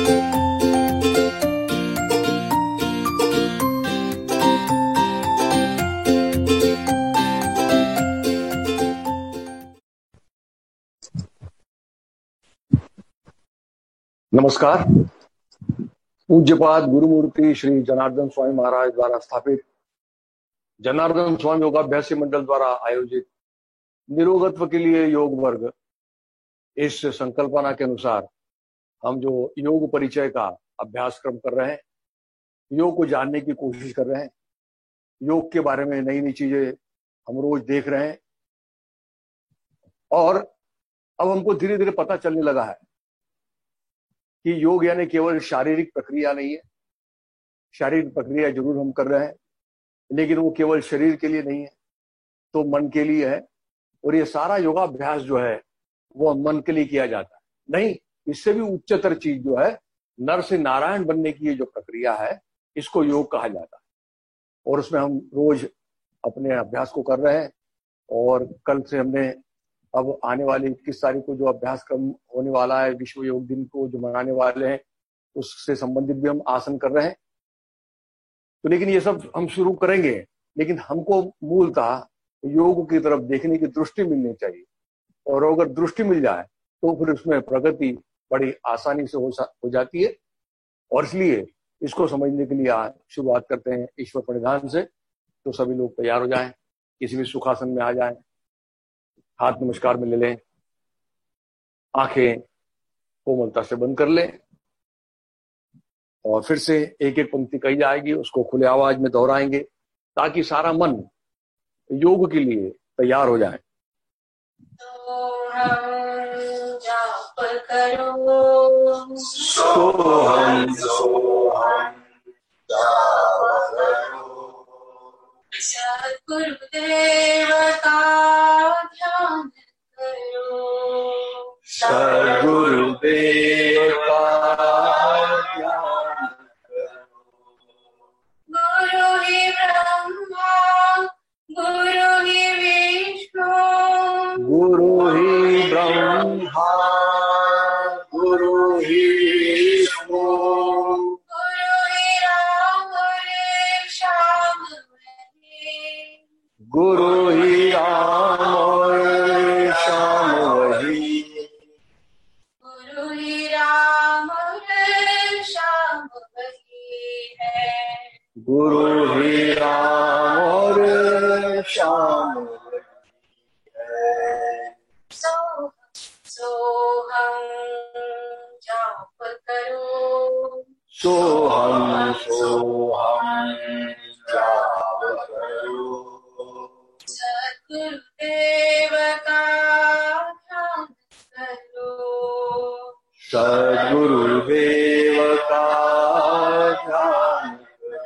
नमस्कार। पूज्यपाद गुरुमूर्ति श्री जनार्दन स्वामी महाराज द्वारा स्थापित जनार्दन स्वामी योगाभ्यास मंडल द्वारा आयोजित निरोगत्व के लिए योग वर्ग, इस संकल्पना के अनुसार हम जो योग परिचय का अभ्यास क्रम कर रहे हैं, योग को जानने की कोशिश कर रहे हैं, योग के बारे में नई नई चीजें हम रोज देख रहे हैं और अब हमको धीरे धीरे पता चलने लगा है कि योग यानी केवल शारीरिक प्रक्रिया नहीं है। शारीरिक प्रक्रिया जरूर हम कर रहे हैं, लेकिन वो केवल शरीर के लिए नहीं है, तो मन के लिए है। और ये सारा योगाभ्यास जो है वो मन के लिए किया जाता है। नहीं, इससे भी उच्चतर चीज जो है, नर से नारायण बनने की ये जो प्रक्रिया है, इसको योग कहा जाता है। और उसमें हम रोज अपने अभ्यास को कर रहे हैं। और कल से हमने अब आने वाली 21 तारीख को जो अभ्यास क्रम होने वाला है, विश्व योग दिन को जो मनाने वाले हैं, उससे संबंधित भी हम आसन कर रहे हैं। तो लेकिन ये सब हम शुरू करेंगे, लेकिन हमको मूलतः योग की तरफ देखने की दृष्टि मिलनी चाहिए। और अगर दृष्टि मिल जाए तो फिर उसमें प्रगति बड़ी आसानी से हो जाती है। और इसलिए इसको समझने के लिए आज शुरुआत करते हैं ईश्वर प्रणिधान से। तो सभी लोग तैयार हो जाएं, किसी भी सुखासन में आ जाएं, हाथ नमस्कार में ले लें, आंखें कोमलता से बंद कर लें और फिर से एक एक पंक्ति कही जाएगी, उसको खुले आवाज में दोहराएंगे ताकि सारा मन योग के लिए तैयार हो जाए। जाप करो, सोहम सोहम जाप करो, सद्गुरुदेव का ध्यान करो, सद्गुरुदेव का ध्यान करो। गुरु ही ब्रह्मा गुरु ही विष्णु, गुरु ही ब्रह्मा गुरु ही विष्णु, गुरु ही राम रे श्याम वही, गुरु ही राम और श्याम वही, गुरु ही राम रे श्याम वही है, गुरु ही राम और श्याम वही है। सोहम जाप करो, सोहम सोहम जाप करो, सद्गुरुदेव का ध्यान करो, सद्गुरुदेव का ध्यान करो।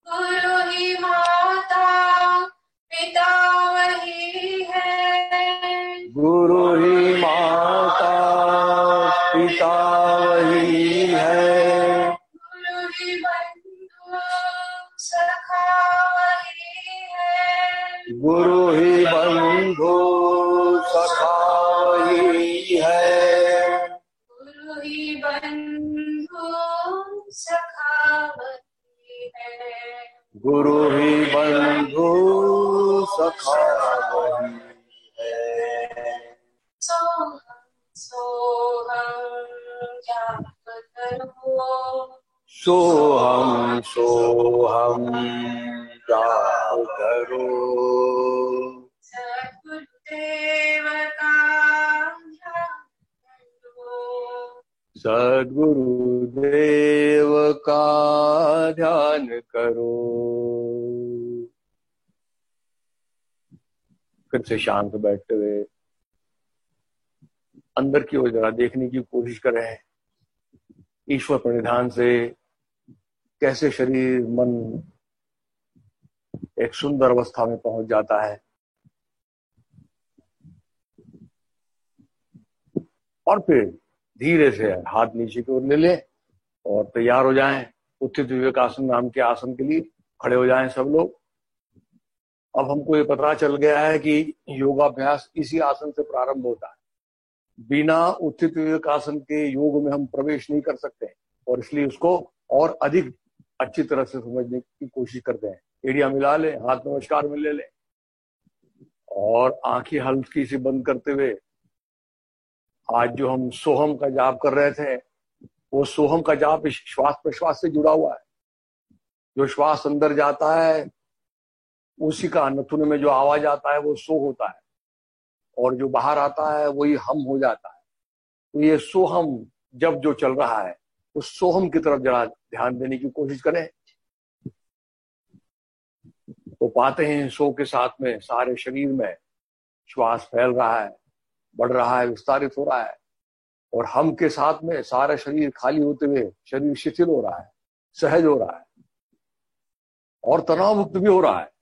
गुरु ही माता पिता वही है, गुरु ही माता पिता वही है, गुरु ही बंधु सखा वही है, गुरु ही बंधु सखा वही है, गुरु ही बंधु सखा वही है, गुरु ही बंधु सखा वही है। सोहम सोहम जाप करो, सोहम सोहम जाप करो, सद्गुरुदेव का ध्यान करो, सद्गुरुदेव का ध्यान करो। फिर से शांत बैठते हुए अंदर की ओर जरा देखने की कोशिश करें। ईश्वर प्रणिधान से कैसे शरीर मन एक सुंदर अवस्था में पहुंच जाता है। और फिर धीरे से हाथ नीचे की ओर ले लें और तैयार हो जाएं। उत्थित विवेकासन नाम के आसन के लिए खड़े हो जाएं सब लोग। अब हमको ये पता चल गया है कि योगाभ्यास इसी आसन से प्रारंभ होता है। बिना उत्थित विवेकासन के योग में हम प्रवेश नहीं कर सकते, और इसलिए उसको और अधिक अच्छी तरह से समझने की कोशिश करते हैं। एड़िया मिला ले, हाथ नमस्कार में ले ले, और आंखें हल्की सी बंद करते हुए आज जो हम सोहम का जाप कर रहे थे, वो सोहम का जाप इस श्वास प्रश्वास से जुड़ा हुआ है। जो श्वास अंदर जाता है उसी का नथुने में जो आवाज आता है वो सो होता है, और जो बाहर आता है वही हम हो जाता है। तो ये सोहम जब जो चल रहा है उस सोहम की तरफ जरा ध्यान देने की कोशिश करें, तो पाते हैं सो के साथ में सारे शरीर में श्वास फैल रहा है, बढ़ रहा है, विस्तारित हो रहा है, और हम के साथ में सारा शरीर खाली होते हुए शरीर शिथिल हो रहा है, सहज हो रहा है, और तनाव मुक्त भी हो रहा है।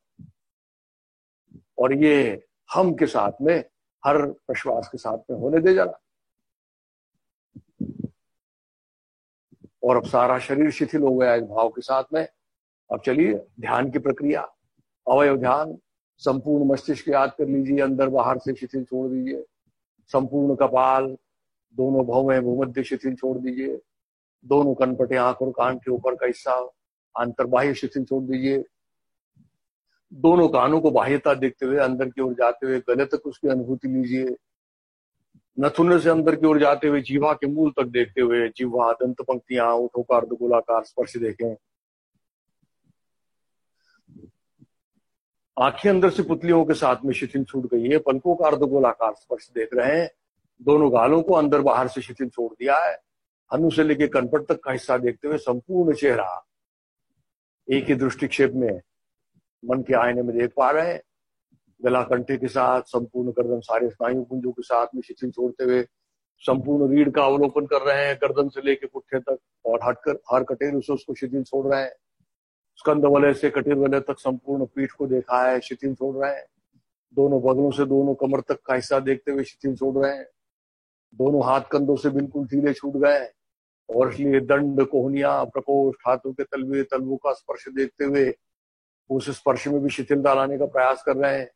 और ये हम के साथ में हर प्रश्वास के साथ में होने दे जाना। और अब सारा शरीर शिथिल हो गया इस भाव के साथ में। अब चलिए ध्यान की प्रक्रिया, अवयव ध्यान। संपूर्ण मस्तिष्क याद कर लीजिए, अंदर बाहर से शिथिल छोड़ दीजिए। संपूर्ण कपाल, दोनों भौवें भूमध्य शिथिल छोड़ दीजिए। दोनों कनपटे, आंख और कान के ऊपर का हिस्सा अंतर्बाह्य शिथिल छोड़ दीजिए। दोनों कानों को बाह्यता देखते हुए अंदर की ओर जाते हुए गले तक उसकी अनुभूति लीजिए। नथुने से अंदर की ओर जाते हुए जीवा के मूल तक देखते हुए जीवा, दंत पंक्तियां, ओठों का अर्धगोलाकार स्पर्श देखें। आंखें अंदर से पुतलियों के साथ में शिथिल छूट गई है, पलकों का अर्धगोलाकार स्पर्श देख रहे हैं। दोनों गालों को अंदर बाहर से शिथिल छोड़ दिया है। हनु से लेकर कनपट तक का हिस्सा देखते हुए संपूर्ण चेहरा एक ही दृष्टिक्षेप में मन के आईने में देख पा रहे हैं। गला कंठे के साथ, संपूर्ण गर्दन सारे स्नायु पुंजों के साथ में शिथिल छोड़ते हुए संपूर्ण रीढ़ का अवलोकन कर रहे हैं, गर्दन से लेकर पुट्ठे तक, और हटकर हर कटेर से उसको शिथिल छोड़ रहे हैं। स्कंद वलय से कटेर वलय तक संपूर्ण पीठ को देखा है, शिथिल छोड़ रहे हैं। दोनों बगलों से दोनों कमर तक का हिस्सा देखते हुए शिथिल छोड़ रहे हैं। दोनों हाथ कंधों से बिल्कुल ढीले छूट गए, और इसलिए दंड, कोहनिया, प्रकोष्ठ, हाथों के तलवे, तलवों का स्पर्श देखते हुए उस स्पर्श में भी शिथिलता लाने का प्रयास कर रहे हैं।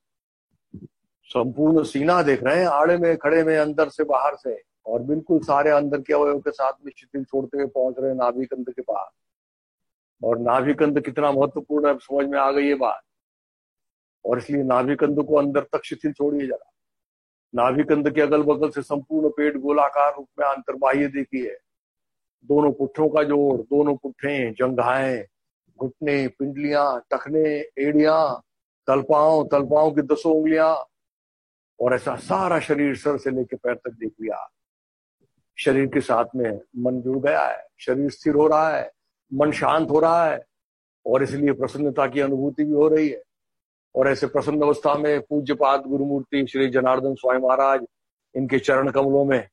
संपूर्ण सीना देख रहे हैं, आड़े में, खड़े में, अंदर से बाहर से, और बिल्कुल सारे अंदर के अवयव के साथ में शिथिल छोड़ते हुए पहुंच रहे हैं नाभि कंध के पास। और नाभि कंध कितना महत्वपूर्ण है समझ में आ गई ये बात, और इसलिए नाभि कंध को अंदर तक शिथिल छोड़िए जरा। नाभि कंध के अगल बगल से संपूर्ण पेट गोलाकार रूप में अंतर्बाह्य देखिए। दोनों पुट्ठों का जोड़, दोनों पुट्ठे, जंघाएं, घुटने, पिंडलियां, टखने, एड़ियां, तलपाओं, तलपाओं की 10 उंगलियां, और ऐसा सारा शरीर सर से लेकर पैर तक देख लिया। शरीर के साथ में मन जुड़ गया है, शरीर स्थिर हो रहा है, मन शांत हो रहा है, और इसलिए प्रसन्नता की अनुभूति भी हो रही है। और ऐसे प्रसन्न अवस्था में पूज्यपाद गुरुमूर्ति श्री जनार्दन स्वामी महाराज इनके चरण कमलों में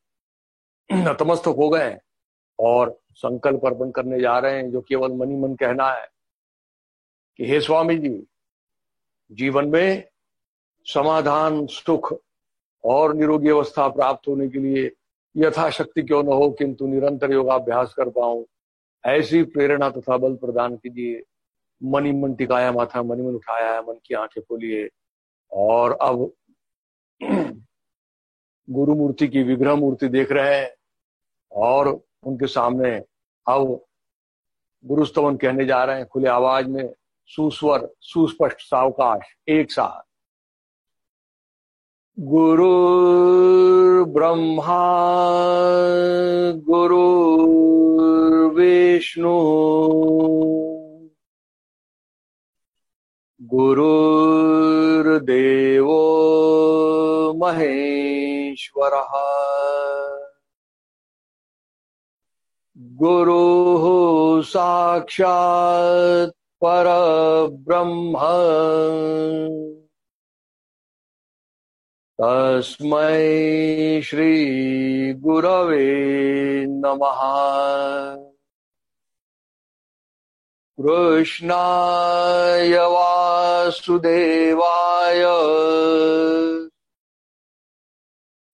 नतमस्तक हो गए, और संकल्प अर्पण करने जा रहे हैं, जो केवल मन ही मन कहना है कि हे स्वामी जी, जीवन में समाधान, सुख और निरोगी अवस्था प्राप्त होने के लिए यथाशक्ति क्यों न हो, किंतु निरंतर योगाभ्यास कर पाऊं, ऐसी प्रेरणा तथा बल प्रदान कीजिए। मन ही मन टिकाया माथा, मन ही मन उठाया है, मन की आंखें खोलिए, और अब गुरु मूर्ति की विग्रह मूर्ति देख रहे हैं, और उनके सामने अब गुरुस्तवन कहने जा रहे हैं खुले आवाज में, सुस्वर, सुस्पष्ट, सावकाश, एक साथ। गुरु ब्रह्मा गुरु विष्णु गुरुर्देवो महेश्वरः गुरुः साक्षात् परब्रह्म तस्मै श्री गुरवे नमः। कृष्णाय वासुदेवाय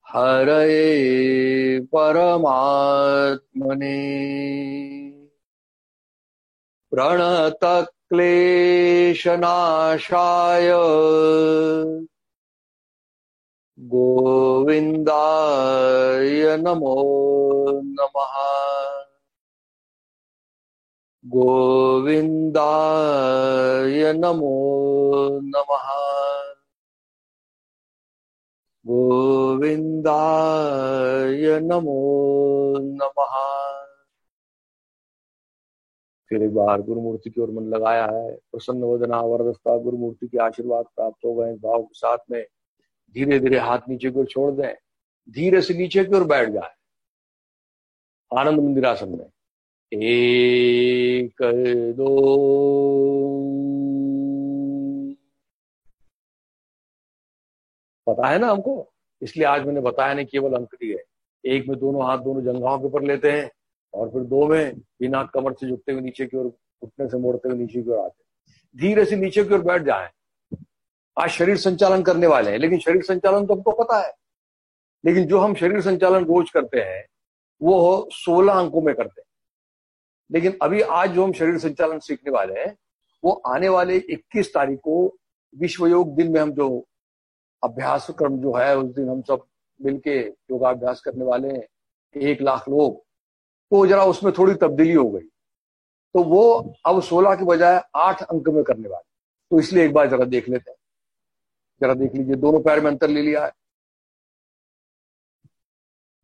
हरये परमात्मने प्रणतक्लेशनाशाय गोविंदाय नमो नमः। गोविंदाय नमो नमः। गोविंदाय नमो नमः। फिर एक बार गुरु मूर्ति की ओर मन लगाया है। प्रसन्न वदना वरदस्ता, गुरु मूर्ति के आशीर्वाद प्राप्त हो गए भाव के साथ में धीरे धीरे हाथ नीचे की ओर छोड़ दें, धीरे से नीचे की ओर बैठ जाए आनंद मंदिरासन में। एक दो, पता है ना हमको, इसलिए आज मैंने बताया नहीं, केवल अंक दिए। एक में दोनों हाथ दोनों जंघाओं के ऊपर लेते हैं और फिर दो में बिना कमर से झुकते हुए नीचे की ओर, घुटने से मोड़ते हुए नीचे की ओर आते हैं। धीरे से नीचे की ओर बैठ जाए। आज शरीर संचालन करने वाले हैं, लेकिन शरीर संचालन तो हमको पता है, लेकिन जो हम शरीर संचालन रोज करते हैं वो 16 अंकों में करते हैं। लेकिन अभी आज जो हम शरीर संचालन सीखने वाले हैं वो आने वाले 21 तारीख को विश्व योग दिन में हम जो अभ्यास क्रम जो है उस दिन हम सब मिलके योगाभ्यास करने वाले हैं, 1 लाख लोग। तो जरा उसमें थोड़ी तब्दीली हो गई, तो वो अब 16 के बजाय 8 अंक में करने वाले। तो इसलिए एक बार जरा देख लेते हैं। जरा देख लीजिए, दोनों पैर में अंतर ले लिया है।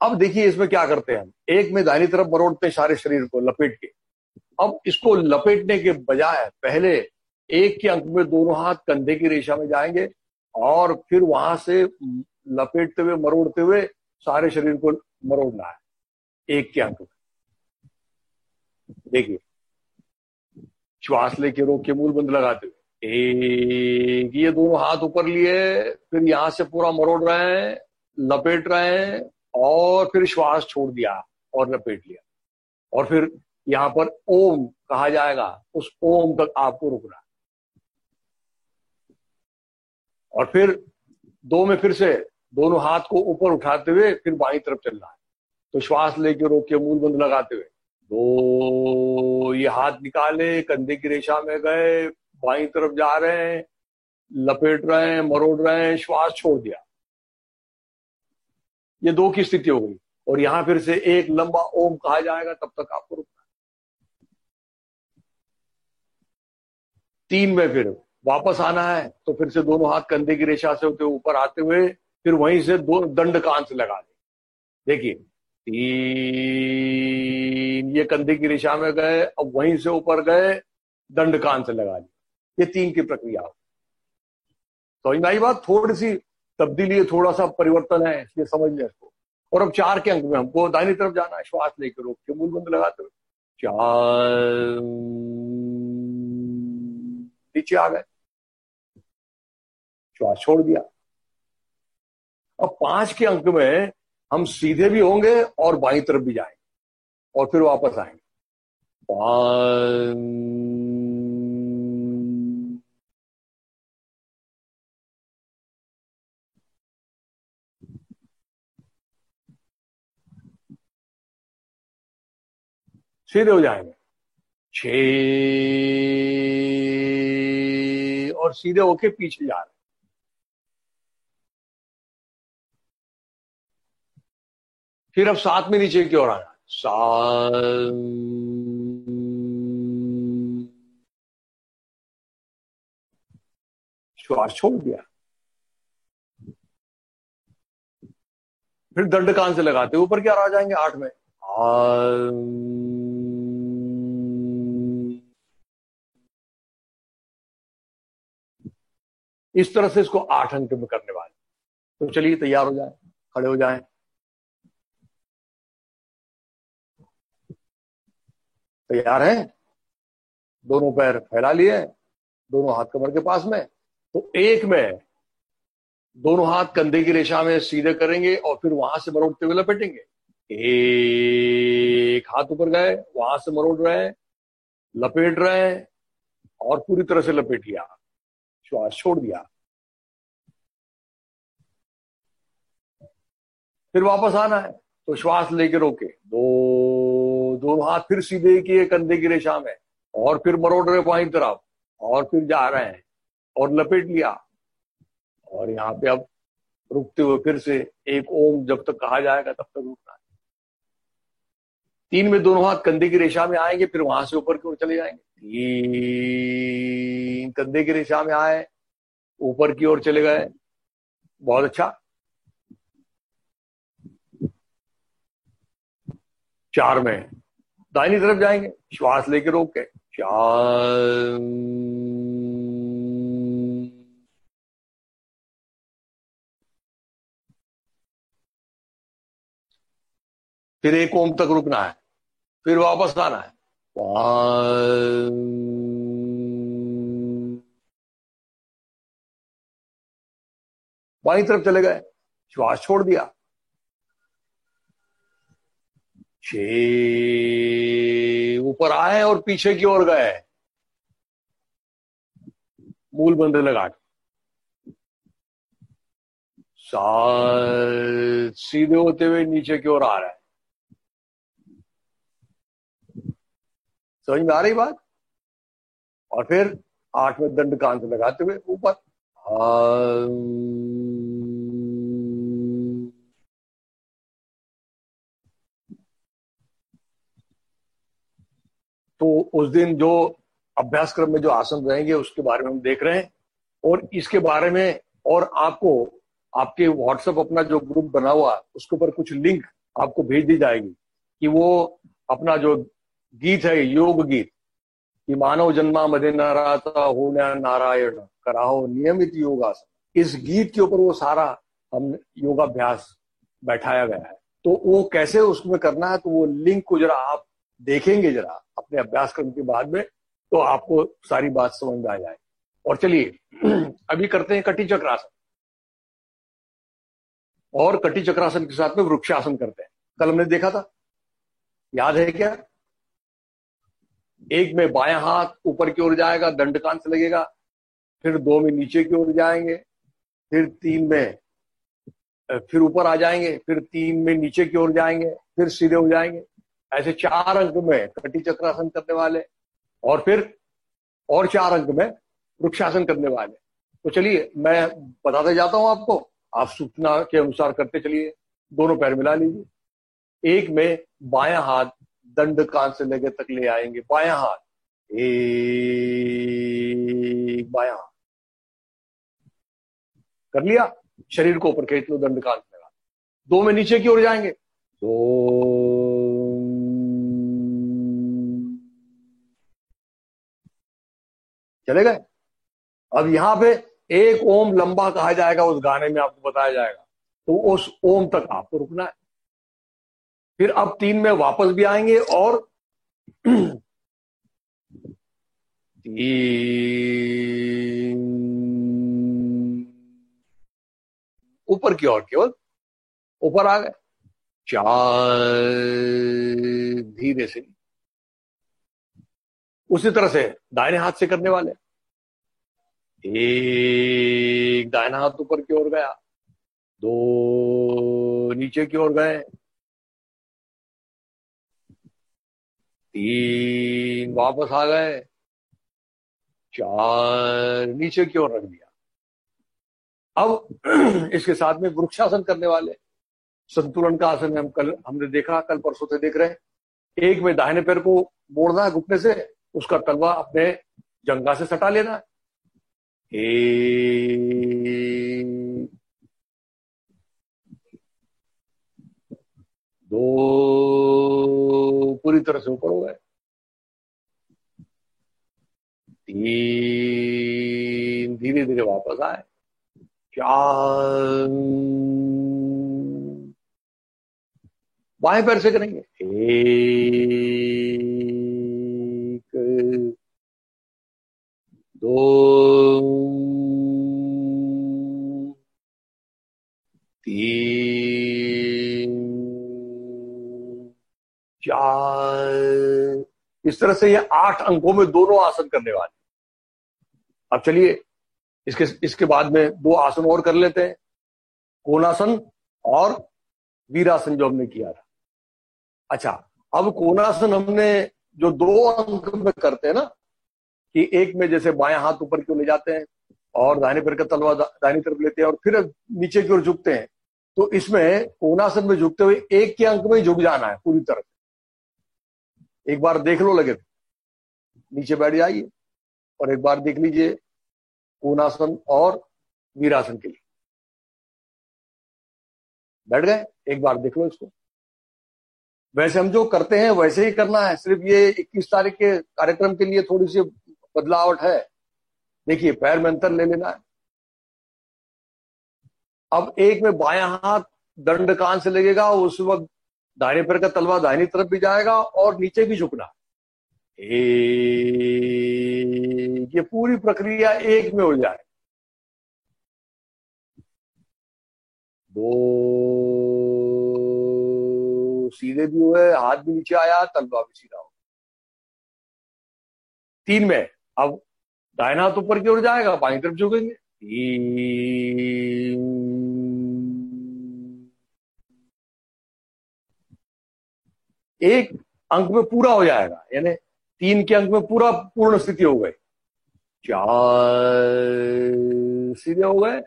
अब देखिए इसमें क्या करते हैं हम, एक में दाहिनी तरफ मरोड़ते हैं सारे शरीर को लपेट के। अब इसको लपेटने के बजाय पहले एक के अंक में दोनों हाथ कंधे की रेखा में जाएंगे और फिर वहां से लपेटते हुए मरोड़ते हुए सारे शरीर को मरोड़ना है एक के अंक में। देखिए, श्वास लेके रोक के मूल बंद लगाते हुए एक, ये दोनों हाथ ऊपर लिए, फिर यहां से पूरा मरोड़ रहे हैं, लपेट रहे हैं और फिर श्वास छोड़ दिया और लपेट लिया। और फिर यहां पर ओम कहा जाएगा, उस ओम तक आपको रुकना है। और फिर दो में फिर से दोनों हाथ को ऊपर उठाते हुए फिर बाईं तरफ चलना है। तो श्वास लेके रोक के मूल बंद लगाते हुए दो, ये हाथ निकाले, कंधे की रेखा में गए, बाईं तरफ जा रहे हैं, लपेट रहे हैं, मरोड़ रहे हैं, श्वास छोड़ दिया। ये दो की स्थिति हो गई। और यहां फिर से एक लंबा ओम कहा जाएगा, तब तक आपको रुकना है। 3 में फिर वापस आना है, तो फिर से दोनों हाथ कंधे की रेखा से होते ऊपर आते हुए फिर वहीं से दो दंड कान से लगा दे। देखिए 3, ये कंधे की रेखा में गए, अब वहीं से ऊपर गए, दंड कान से लगा दिया। ये 3 की प्रक्रिया हो। तो आई बात, थोड़ी सी तब्दीली है, थोड़ा सा परिवर्तन है, इसलिए समझ लें इसको। और अब 4 के अंक में हमको दाहिनी तरफ जाना है, श्वास लेकर रोक के मूल बंद लगाते हुए 4, नीचे आ गए, श्वास छोड़ दिया। अब 5 के अंक में हम सीधे भी होंगे और बाईं तरफ भी जाएंगे और फिर वापस आएंगे। 5, सीधे हो जाएंगे। 6 और सीधे होके पीछे जा रहे हैं। फिर अब 7 में नीचे की ओर आना, 7, श्वास छोड़ दिया। फिर दंड कान से लगाते ऊपर क्या आ जाएंगे 8 में। इस तरह से इसको 8 अंक में करने वाले। तो चलिए तैयार हो जाए, खड़े हो जाएं। तैयार हैं? दोनों पैर फैला लिए, दोनों हाथ कमर के पास में। तो एक में दोनों हाथ कंधे की रेखा में सीधे करेंगे और फिर वहां से मरोड़ते हुए लपेटेंगे। एक हाथ ऊपर गए, वहां से मरोड़ रहे हैं, लपेट रहे हैं और पूरी तरह से लपेट लिया, श्वास छोड़ दिया। फिर वापस आना है, तो श्वास लेके रोके, दोनों हाथ फिर सीधे किए कंधे की रेखा में और फिर मरोड़ रहे बाईं तरफ और फिर जा रहे हैं और लपेट लिया। और यहाँ पे अब रुकते हुए फिर से एक ओम जब तक कहा जाएगा तब तक रुकना है। 3 में दोनों हाथ कंधे की रेशा में आएंगे, फिर वहां से ऊपर की ओर चले जाएंगे। 3 कंधे की रेशा में आए, ऊपर की ओर चले गए। बहुत अच्छा। 4 में दाहिनी तरफ जाएंगे, श्वास लेके रोक के 4, फिर एक ओम तक रुकना है, फिर वापस आना है 5, बाई तरफ चले गए, श्वास छोड़ दिया 6, ऊपर आए और पीछे की ओर गए, मूल बंध लगा के 7, सीधे होते हुए नीचे की ओर आ रहा है। समझ में आ रही बात? और फिर 8 में दंड कान से लगाते हुए ऊपर। तो उस दिन जो अभ्यास क्रम में जो आसन रहेंगे उसके बारे में हम देख रहे हैं, और इसके बारे में और आपको आपके व्हाट्सएप अपना जो ग्रुप बना हुआ उसके ऊपर कुछ लिंक आपको भेज दी जाएगी कि वो अपना जो गीत है, योग गीत कि मानव जन्मा मदे नाराता हो नारायण कराहो नियमित योगासन, इस गीत के ऊपर वो सारा हम योगाभ्यास बैठाया गया है। तो वो कैसे उसमें करना है, तो वो लिंक को जरा आप देखेंगे जरा अपने अभ्यास क्रम के बाद में, तो आपको सारी बात समझ में आ जाए। और चलिए अभी करते हैं कटी चक्रासन, और कटी चक्रासन के साथ में वृक्षासन करते हैं। कल हमने देखा था, याद है क्या? एक में बायां हाथ ऊपर की ओर जाएगा, दंडकान से लगेगा, फिर 2 में नीचे की ओर जाएंगे, फिर 3 में फिर ऊपर आ जाएंगे, फिर 3 में नीचे की ओर जाएंगे, फिर सीधे हो जाएंगे। ऐसे 4 अंक में कटी चक्रासन करने वाले, और फिर और 4 अंक में वृक्षासन करने वाले। तो चलिए मैं बताते जाता हूं आपको, आप सूचना के अनुसार करते चलिए। दोनों पैर मिला लीजिए। एक में बायां हाथ दंड कान से लेके तक ले आएंगे, बायां हाथ, एक बायां हाथ कर लिया, शरीर को ऊपर खींच लो, दंड कान से लगा। 2 में नीचे की ओर जाएंगे, तो चले गए। अब यहां पे एक ओम लंबा कहा जाएगा, उस गाने में आपको बताया जाएगा, तो उस ओम तक आपको रुकना है। फिर अब 3 में वापस भी आएंगे, और 3 ऊपर की ओर, केवल ऊपर आ गए। 4 धीरे से, उसी तरह से दाहिने हाथ से करने वाले। एक दाहिना हाथ ऊपर की ओर गया, 2 नीचे की ओर गए, 3 वापस आ गए, 4 नीचे की ओर रख दिया। अब इसके साथ में वृक्षासन करने वाले, संतुलन का आसन हम कल हमने देखा, कल परसों से देख रहे हैं। एक में दाहिने पैर को मोड़ना है घुटने से, उसका तलवा अपने जंघा से सटा लेना है। 1, 2, पूरी तरह से ऊपर हो गए, 3 धीरे धीरे वापस आए, 4 बाएं पैर से करेंगे, 1, 2, 3, 4। इस तरह से ये 8 अंकों में दोनों आसन करने वाले। अब चलिए इसके बाद में 2 आसन और कर लेते हैं, कोणासन और वीरासन जो हमने किया था। अच्छा, अब कोणासन हमने जो 2 अंक में करते हैं ना, कि एक में जैसे बायां हाथ ऊपर क्यों ले जाते हैं और दाहिने पैर का तलवा दाहिनी तरफ लेते हैं और फिर नीचे की ओर झुकते हैं। तो इसमें कोणासन में झुकते हुए एक के अंक में ही झुक जाना है पूरी तरह से। एक बार देख लो लगे तो नीचे बैठ जाइए और एक बार देख लीजिए कोणासन और वीरासन के लिए। बैठ गए, एक बार देख लो इसको। वैसे हम जो करते हैं वैसे ही करना है, सिर्फ ये 21 तारीख के कार्यक्रम के लिए थोड़ी सी बदलावट है। देखिए पैर में अंतर ले लेना है। अब एक में बायां हाथ दंड कान से लगेगा, उस वक्त दाहिने पैर का तलवा दाहिनी तरफ भी जाएगा और नीचे भी झुकना। ये पूरी प्रक्रिया एक में हो जाए। 2 सीधे भी हुए, हाथ भी नीचे आया, तलवा भी सीधा हो। 3 में अब दाहिना हाथ ऊपर की ओर जाएगा, बाईं तरफ झुकेंगे। 3 एक अंक में पूरा हो जाएगा, यानी 3 के अंक में पूरा पूर्ण स्थिति हो गई। 4 सीधे हो गए,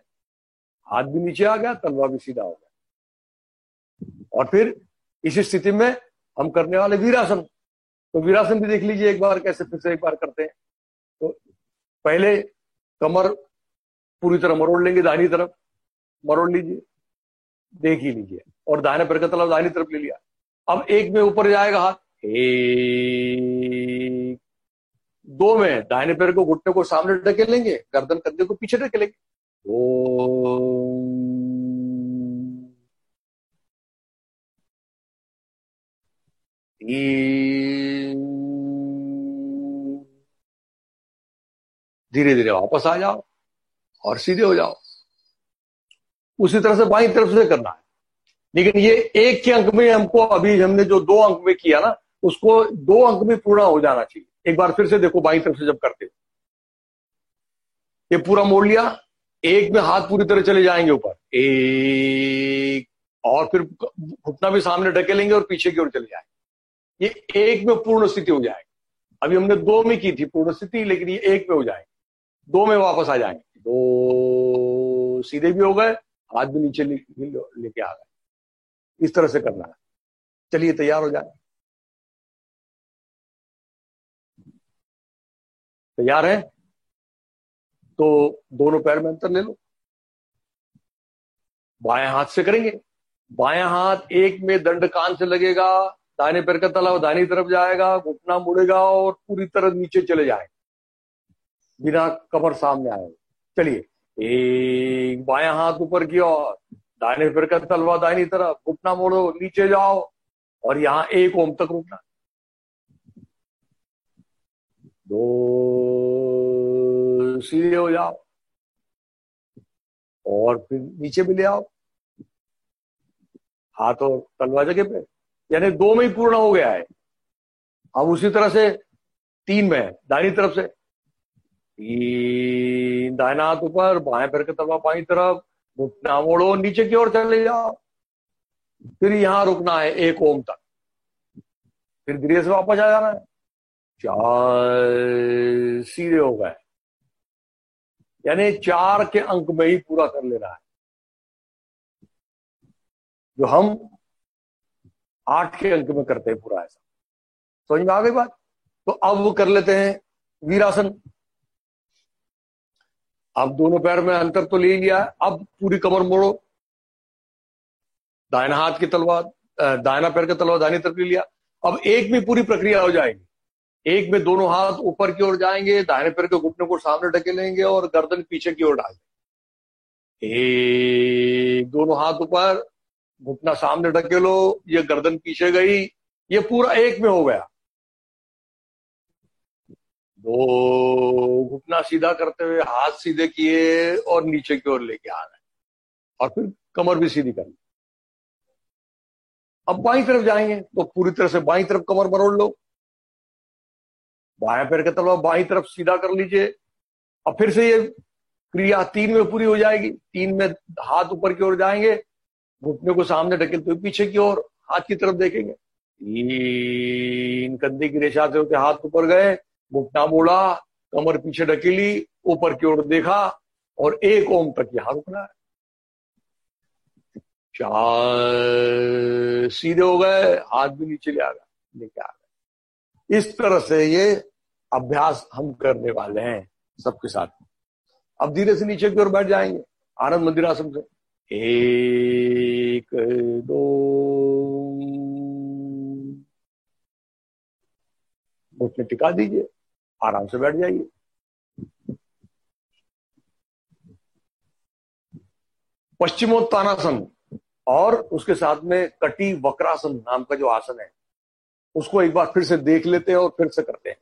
हाथ भी नीचे आ गया, तलवा भी सीधा हो गया। और फिर इसी स्थिति में हम करने वाले वीरासन। तो वीरासन भी देख लीजिए एक बार कैसे, फिर से एक बार करते हैं। तो पहले कमर पूरी तरह मरोड़ लेंगे, दाहिनी तरफ मरोड़ लीजिए, देख ही लीजिए, और दाहिने पैर का तलवा दाहिनी तरफ ले लिया। अब एक में ऊपर जाएगा हाथ, 1 2 में दाहिने पैर को घुटने को सामने ढकेलेंगे, गर्दन कंधे को पीछे ढकेलेंगे। 2 3 धीरे धीरे वापस आ जाओ और सीधे हो जाओ। उसी तरह से बाईं तरफ से करना है, लेकिन ये एक के अंक में हमको, अभी हमने जो 2 अंक में किया ना, उसको 2 अंक में पूरा हो जाना चाहिए। एक बार फिर से देखो बाईं तरफ से जब करते हो, ये पूरा मोड़ लिया, एक में हाथ पूरी तरह चले जाएंगे ऊपर, 1 और फिर घुटना भी सामने ढकेलेंगे और पीछे की ओर चले जाएंगे। ये एक में पूर्ण स्थिति हो जाएगी। अभी हमने 2 में की थी पूर्ण स्थिति, लेकिन ये एक में हो जाएगी। 2 में वापस आ जाएंगे, 2 सीधे भी हो गए, हाथ भी नीचे लेके आ गए। इस तरह से करना है। चलिए तैयार हो जाए। तैयार है तो दोनों पैर में अंतर ले लो। बाएं हाथ से करेंगे। बायां हाथ एक में दंड कान से लगेगा, दाहिने पैर का तलवा दाहिनी तरफ जाएगा, घुटना मुड़ेगा और पूरी तरह नीचे चले जाएगा, बिना कमर सामने आएगा। चलिए, एक बायां हाथ ऊपर की ओर, दाहिने पैर का तलवा दाहिनी तरफ, घुटना मोड़ो, नीचे जाओ और यहां 1 ओम तक रुकना। 2 सीधे हो जाओ और फिर नीचे भी ले आओ, हाथ और तलवा जगह पे, यानी 2 में ही पूर्ण हो गया है। अब उसी तरह से 3 में दाहिनी तरफ से, 3 दाहिना हाथ ऊपर, बाएं पैर का तलवा बाईं तरफ, घुटना मोड़ो, नीचे की ओर चले जाओ, फिर यहां रुकना है 1 ओम तक, फिर धीरे से वापस आ जाना है। 4 सीधे हो गए, यानी 4 के अंक में ही पूरा कर लेना है, जो हम 8 के अंक में करते हैं पूरा। ऐसा समझ में आ गई बात? तो अब वो कर लेते हैं वीरासन। अब दोनों पैर में अंतर तो ले लिया है, अब पूरी कमर मोड़ो, दाहिना हाथ की तलवार, दाहिना पैर का तलवार दाहिनी तरफ ले लिया। अब एक में पूरी प्रक्रिया हो जाएगी। एक में दोनों हाथ ऊपर की ओर जाएंगे, दाहिने पैर के घुटने को सामने ढकेलेंगे और गर्दन पीछे की ओर डाल देंगे। एक, दोनों हाथ ऊपर, घुटना सामने ढकेलो, ये गर्दन पीछे गई, ये पूरा एक में हो गया। 2 घुटना सीधा करते हुए हाथ सीधे किए और नीचे की ओर लेके आ गए और फिर कमर भी सीधी कर ली। अब बाईं तरफ जाएंगे तो पूरी तरह से बाईं तरफ कमर मरोड़ लो, बाएं पैर का तलवा बाईं तरफ सीधा कर लीजिए। अब फिर से ये क्रिया 3 में पूरी हो जाएगी। 3 में हाथ ऊपर की ओर जाएंगे, घुटने को सामने ढकेलते हुए पीछे की ओर हाथ की तरफ देखेंगे। 3 कंधे की रेखा से होते हाथ ऊपर गए, घुटना मोड़ा, कमर पीछे ढकेली, ऊपर की ओर देखा, और एक ओम तक यहां रुकना है। 4 सीधे हो गए, हाथ भी नीचे ले आ गए, लेके आ गए। इस तरह से ये अभ्यास हम करने वाले हैं सबके साथ। अब धीरे से नीचे की ओर बैठ जाएंगे आनंद मंदिरासन से। 1 2 घुटने टिका दीजिए, आराम से बैठ जाइए। पश्चिमोत्तानासन और उसके साथ में कटी वक्रासन नाम का जो आसन है उसको एक बार फिर से देख लेते हैं और फिर से करते हैं।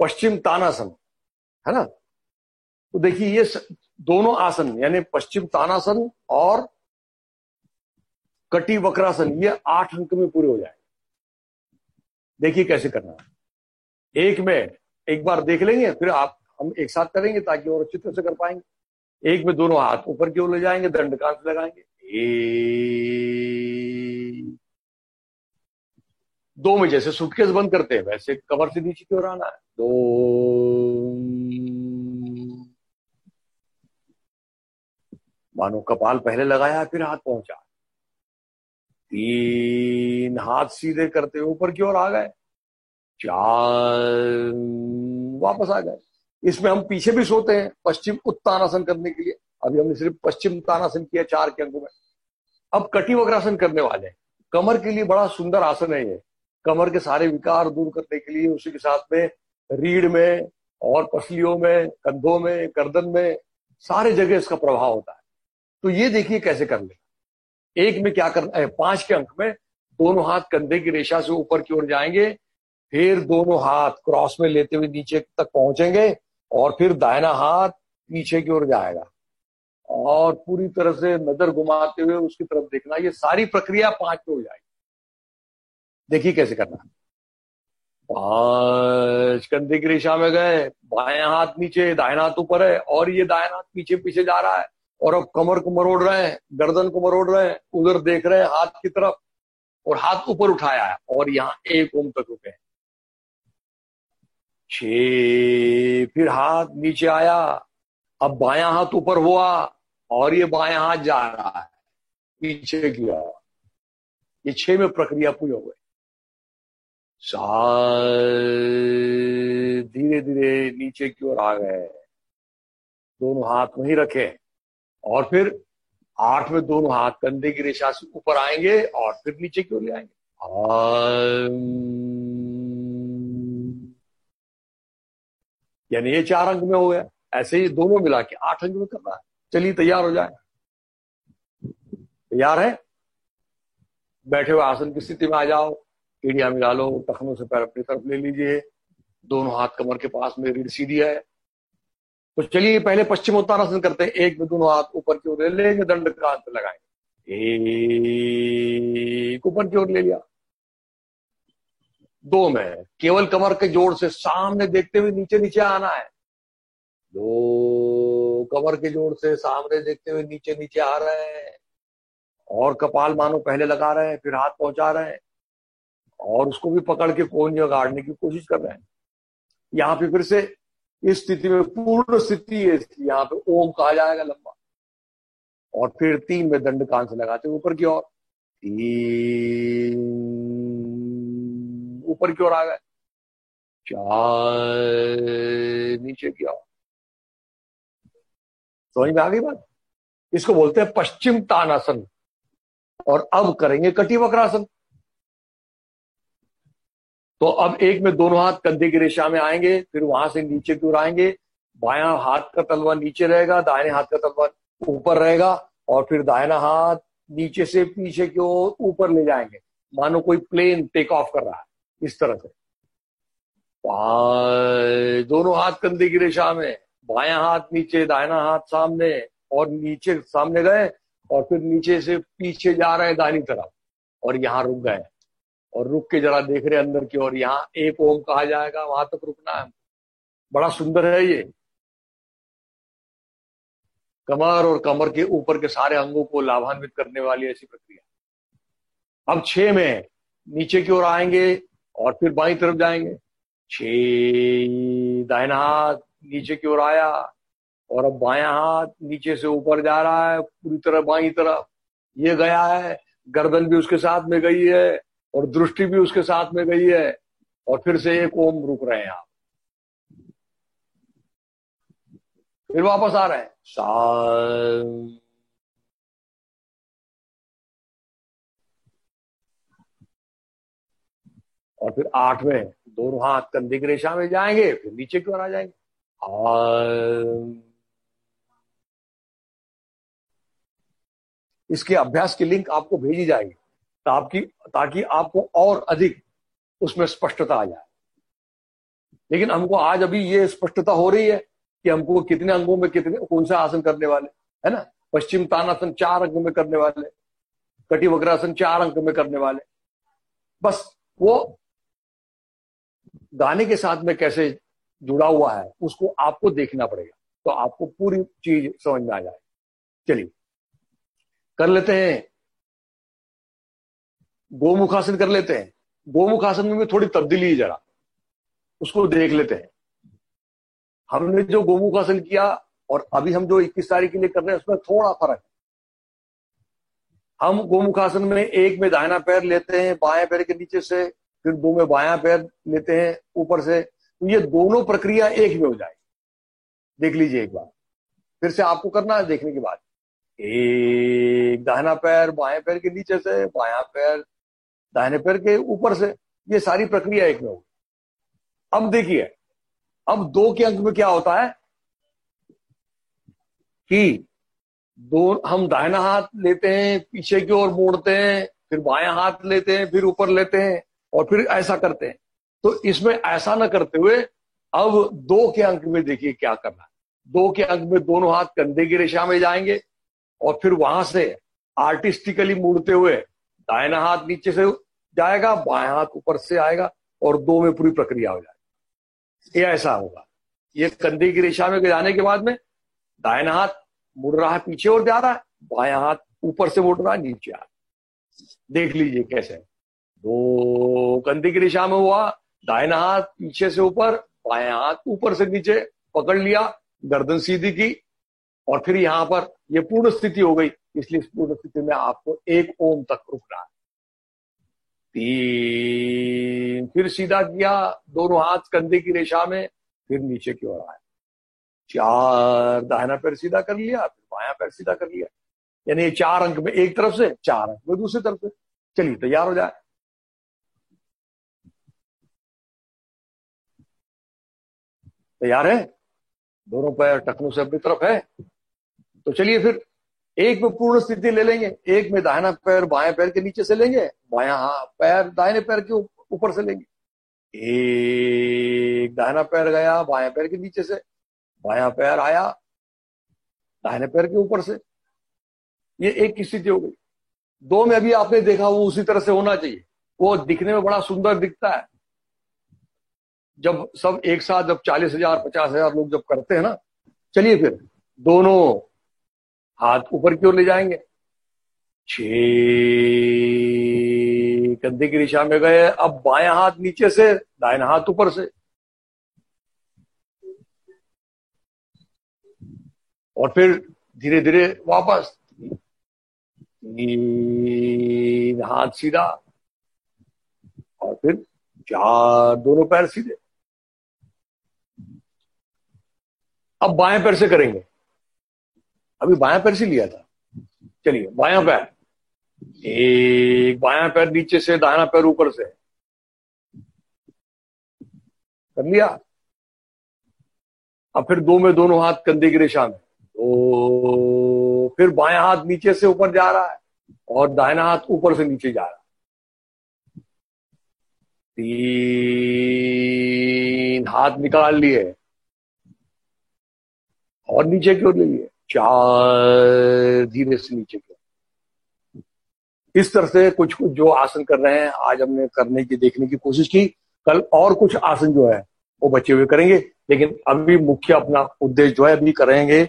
पश्चिम तानासन है ना, तो देखिए ये दोनों आसन यानी पश्चिम तानासन और कटी वक्रासन ये 8 अंक में पूरे हो जाएंगे। देखिए कैसे करना है। एक में एक बार देख लेंगे, फिर हम एक साथ करेंगे ताकि और अच्छी तरह से कर पाएंगे। एक में दोनों हाथ ऊपर की ओर ले जाएंगे, दंडकांत लगाएंगे। 2 में जैसे सूटकेस बंद करते हैं वैसे कमर से नीचे की ओर आना है। 2 मानो कपाल पहले लगाया फिर हाथ पहुंचा। 3 हाथ सीधे करते हुए ऊपर की ओर आ गए। 4 वापस आ गए। इसमें हम पीछे भी सोते हैं पश्चिम उत्तानासन करने के लिए। अभी हमने सिर्फ पश्चिम उत्तानासन किया 4 के अंकों में। अब कटी वक्रासन करने वाले हैं। कमर के लिए बड़ा सुंदर आसन है ये। कमर के सारे विकार दूर करने के लिए, उसी के साथ में रीढ़ में और पसलियों में, कंधों में, गर्दन में, सारे जगह इसका प्रभाव होता है। तो ये देखिए कैसे कर ले। एक में क्या करना है, 5 के अंक में दोनों हाथ कंधे की रेखा से ऊपर की ओर जाएंगे, फिर दोनों हाथ क्रॉस में लेते हुए नीचे तक पहुंचेंगे और फिर दाहिना हाथ पीछे की ओर जाएगा और पूरी तरह से नजर घुमाते हुए उसकी तरफ देखना। ये सारी प्रक्रिया 5 पे हो जाएगी। देखिए कैसे करना। 5 कंधे की रेखा में गए, बायां हाथ नीचे, दाहिना हाथ ऊपर है और ये दाहिना हाथ पीछे पीछे जा रहा है और अब कमर को मरोड़ रहे हैं, गर्दन को मरोड़ रहे हैं, उधर देख रहे हैं हाथ की तरफ और हाथ ऊपर उठाया है और यहां 1 ओम तक रुके। 6 फिर हाथ नीचे आया, अब बायां हाथ ऊपर हुआ और ये बायां हाथ जा रहा है पीछे की ओर। ये 6 में प्रक्रिया पूरी हो गई। 7 धीरे धीरे नीचे की ओर आ गए, दोनों हाथ वहीं रखे और फिर 8 में दोनों हाथ कंधे की रेखा से ऊपर आएंगे और फिर नीचे की ओर ले आएंगे। यानी ये 4 अंक में हो गया। ऐसे ही दोनों मिला के 8 अंक में करना है। चलिए तैयार हो जाए। तैयार है? बैठे हुए आसन की स्थिति में आ जाओ, एड़ियां मिला लो, टखनों से पैर अपनी तरफ ले लीजिए, दोनों हाथ कमर के पास में, रीढ़ सीधी है। तो चलिए पहले पश्चिमोत्तानासन करते हैं। 1 में दोनों हाथ ऊपर की ओर ले लेंगे, दंडकांत लगाएंगे। 1 ऊपर की ओर ले लिया। 2 में केवल कमर के जोड़ से सामने देखते हुए नीचे नीचे आना है। 2 कमर के जोड़ से सामने देखते हुए नीचे नीचे आ रहे हैं और कपाल मानो पहले लगा रहे हैं फिर हाथ पहुंचा रहे हैं और उसको भी पकड़ के कोहनी गाड़ने की कोशिश कर रहे हैं। यहाँ पे फिर से इस स्थिति में पूर्ण स्थिति है, यहाँ पे ओम कहा जाएगा लंबा और फिर 3 में दंडकांत से लगाते ऊपर की ओर। 3 ऊपर की ओर आ गए। 4 नीचे की ओर। समझ में आ गई बात? इसको बोलते हैं पश्चिम तानासन। और अब करेंगे कटी वक्रासन। तो अब 1 में दोनों हाथ कंधे की रेखा में आएंगे, फिर वहां से नीचे की ओर आएंगे, बायां हाथ का तलवा नीचे रहेगा, दाहिने हाथ का तलवा ऊपर रहेगा और फिर दाहिना हाथ नीचे से पीछे की ओर ऊपर ले जाएंगे, मानो कोई प्लेन टेक ऑफ कर रहा है, इस तरह से। दोनों हाथ कंधे की रेखा में, बायां हाथ नीचे, दाहिना हाथ सामने और नीचे सामने गए और फिर नीचे से पीछे जा रहे हैं दाहिनी तरफ और यहां रुक गए और रुक के जरा देख रहे अंदर की ओर। यहाँ 1 ओम कहा जाएगा, वहां तक रुकना है। बड़ा सुंदर है ये। कमर और कमर के ऊपर के सारे अंगों को लाभान्वित करने वाली ऐसी प्रक्रिया। अब 6 में नीचे की ओर आएंगे और फिर बाईं तरफ जाएंगे। 6 दाहिना हाथ नीचे की ओर आया, और अब बायां हाथ नीचे से ऊपर जा रहा है पूरी तरह बाईं तरफ, ये गया है, गर्दन भी उसके साथ में गई है और दृष्टि भी उसके साथ में गई है। और फिर से एक ओम रुक रहे हैं आप, फिर वापस आ रहे हैं सा, और फिर 8 में दोनों हाथ कंधे की रेशा में जाएंगे, फिर नीचे की ओर आ जाएंगे। इसके अभ्यास की लिंक आपको भेजी जाएगी ताकि आपको और अधिक उसमें स्पष्टता आ जाए। लेकिन हमको आज अभी ये स्पष्टता हो रही है कि हमको कितने अंगों में कितने कौन सा आसन करने वाले, है ना। पश्चिम तानासन 4 अंग में करने वाले, कटी वक्रासन 4 अंग में करने वाले। बस वो गाने के साथ में कैसे जुड़ा हुआ है उसको आपको देखना पड़ेगा, तो आपको पूरी चीज समझ में आ जाए। चलिए कर लेते हैं, गोमुखासन कर लेते हैं। गोमुखासन में भी थोड़ी तब्दीली है, जरा उसको देख लेते हैं। हमने जो गोमुखासन किया और अभी हम जो 21 तारीख के लिए कर रहे हैं उसमें थोड़ा फर्क है। हम गोमुखासन में एक में दाहिना पैर लेते हैं बाएं पैर के नीचे से, फिर 2 में बायां पैर लेते हैं ऊपर से, तो ये दोनों प्रक्रिया एक में हो जाएगी। देख लीजिए एक बार, फिर से आपको करना है देखने के बाद। एक दाहिना पैर बाएं पैर के नीचे से, बायां पैर दाहिने पैर के ऊपर से, ये सारी प्रक्रिया एक में होगी। अब देखिए, अब 2 के अंक में क्या होता है कि हम दाहिना हाथ लेते हैं पीछे की ओर मोड़ते हैं, फिर बायां हाथ लेते हैं, फिर ऊपर लेते हैं और फिर ऐसा करते हैं। तो इसमें ऐसा ना करते हुए अब 2 के अंक में देखिए क्या करना है। 2 के अंक में दोनों हाथ कंधे की रेशा में जाएंगे और फिर वहां से आर्टिस्टिकली मुड़ते हुए दाहिना हाथ नीचे से जाएगा, बायां हाथ ऊपर से आएगा और 2 में पूरी प्रक्रिया हो जाएगी। ये ऐसा होगा। ये कंधे की रेशा में जाने के बाद में दाहिना हाथ मुड़ रहा है पीछे और जा रहा है, बायां हाथ ऊपर से मुड़ रहा है नीचे आ रहा है। देख लीजिए कैसे 2 कंधे की रेशा में हुआ, दाहिना हाथ पीछे से ऊपर, बायां हाथ ऊपर से नीचे पकड़ लिया, गर्दन सीधी की और फिर यहां पर ये पूर्ण स्थिति हो गई। इसलिए इस पूर्ण स्थिति में आपको 1 ओम तक रुकना है। 3, फिर सीधा किया, दोनों हाथ कंधे की रेशा में, फिर नीचे की ओर आए। 4, दाहिना पैर सीधा कर लिया, फिर बायां पैर सीधा कर लिया। यानी 4 अंक में एक तरफ से, 4 अंक में दूसरी तरफ से। चलिए तैयार हो जाए। तैयार है, दोनों पैर टखनों से अपनी तरफ है। तो चलिए फिर एक में पूर्ण स्थिति ले लेंगे। एक में दाहिना पैर बाएं पैर के नीचे से लेंगे, बायां पैर दाहिने पैर के ऊपर से लेंगे। एक दाहिना पैर गया बाएं पैर के नीचे से, बायां पैर आया दाहिने पैर के ऊपर से। ये एक की स्थिति हो गई। 2 में अभी आपने देखा वो उसी तरह से होना चाहिए। वो दिखने में बड़ा सुंदर दिखता है जब सब एक साथ, जब 40,000 50,000 लोग जब करते हैं ना। चलिए फिर दोनों हाथ ऊपर की ओर ले जाएंगे। 6 कंधे की दिशा में गए। अब बायां हाथ नीचे से, दाहिना हाथ ऊपर से, और फिर धीरे धीरे वापस। 3 हाथ सीधा और फिर 4 दोनों पैर सीधे। अब बाएं पैर से करेंगे। अभी बायां पैर से लिया था। चलिए बायां पैर, एक बायां पैर नीचे से, दाहिना पैर ऊपर से कर लिया। अब फिर 2 में दोनों हाथ कंधे की रेशा में, तो फिर बायां हाथ नीचे से ऊपर जा रहा है और दाहिना हाथ ऊपर से नीचे जा रहा है। 3 हाथ निकाल लिए और नीचे की ओर ले लिए। 4 धीरे से नीचे की ओर। इस तरह से कुछ कुछ जो आसन कर रहे हैं आज हमने करने की, देखने की कोशिश की। कल और कुछ आसन जो है वो बचे हुए करेंगे, लेकिन अभी मुख्य अपना उद्देश्य जो है अभी करेंगे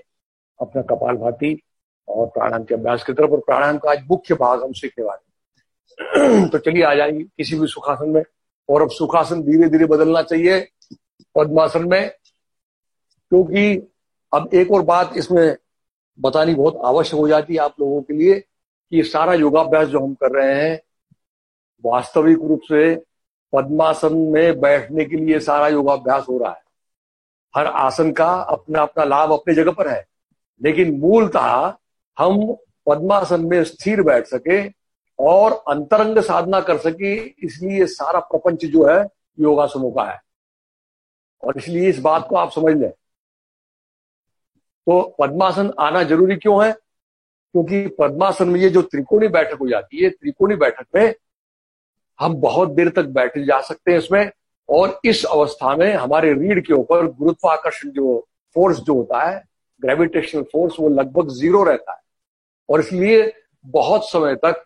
अपना कपालभाति और प्राणायाम के अभ्यास की तरफ। और प्राणायाम का आज मुख्य भाग हम सीखने वाले। तो चलिए आ जाएंगे किसी भी सुखासन में। और अब सुखासन धीरे धीरे बदलना चाहिए पद्मासन में, क्योंकि अब एक और बात इसमें बतानी बहुत आवश्यक हो जाती है आप लोगों के लिए कि ये सारा योगाभ्यास जो हम कर रहे हैं वास्तविक रूप से पद्मासन में बैठने के लिए सारा योगाभ्यास हो रहा है। हर आसन का अपना अपना लाभ अपनी जगह पर है, लेकिन मूलतः हम पद्मासन में स्थिर बैठ सके और अंतरंग साधना कर सके, इसलिए सारा प्रपंच जो है योगासनों का है। और इसलिए इस बात को आप समझ लें। तो पद्मासन आना जरूरी क्यों है? क्योंकि पद्मासन में ये जो त्रिकोणी बैठक हो जाती है, त्रिकोणी बैठक में हम बहुत देर तक बैठे जा सकते हैं इसमें, और इस अवस्था में हमारे रीढ़ के ऊपर गुरुत्वाकर्षण जो फोर्स जो होता है, ग्रेविटेशनल फोर्स, वो लगभग 0 रहता है। और इसलिए बहुत समय तक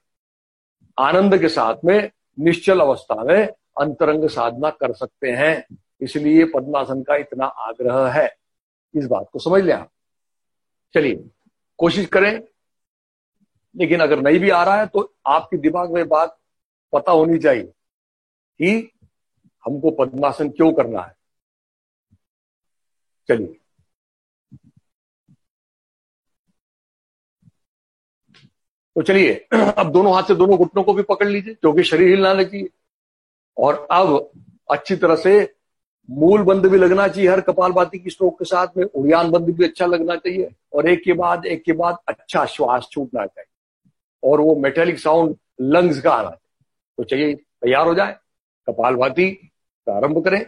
आनंद के साथ में निश्चल अवस्था में अंतरंग साधना कर सकते हैं। इसलिए पद्मासन का इतना आग्रह है, इस बात को समझ लें आप। चलिए कोशिश करें, लेकिन अगर नहीं भी आ रहा है तो आपके दिमाग में बात पता होनी चाहिए कि हमको पद्मासन क्यों करना है। चलिए तो चलिए अब दोनों हाथ से दोनों घुटनों को भी पकड़ लीजिए, क्योंकि शरीर हिलना चाहिए। और अब अच्छी तरह से मूल बंद भी लगना चाहिए हर कपालभाति की स्ट्रोक के साथ में, उड़ियान बंद भी अच्छा लगना चाहिए, और एक के बाद अच्छा श्वास छूटना चाहिए, और वो मेटेलिक साउंड लंग्स का आना चाहिए। तो चाहिए तैयार हो जाए, कपालभाति प्रारंभ करें।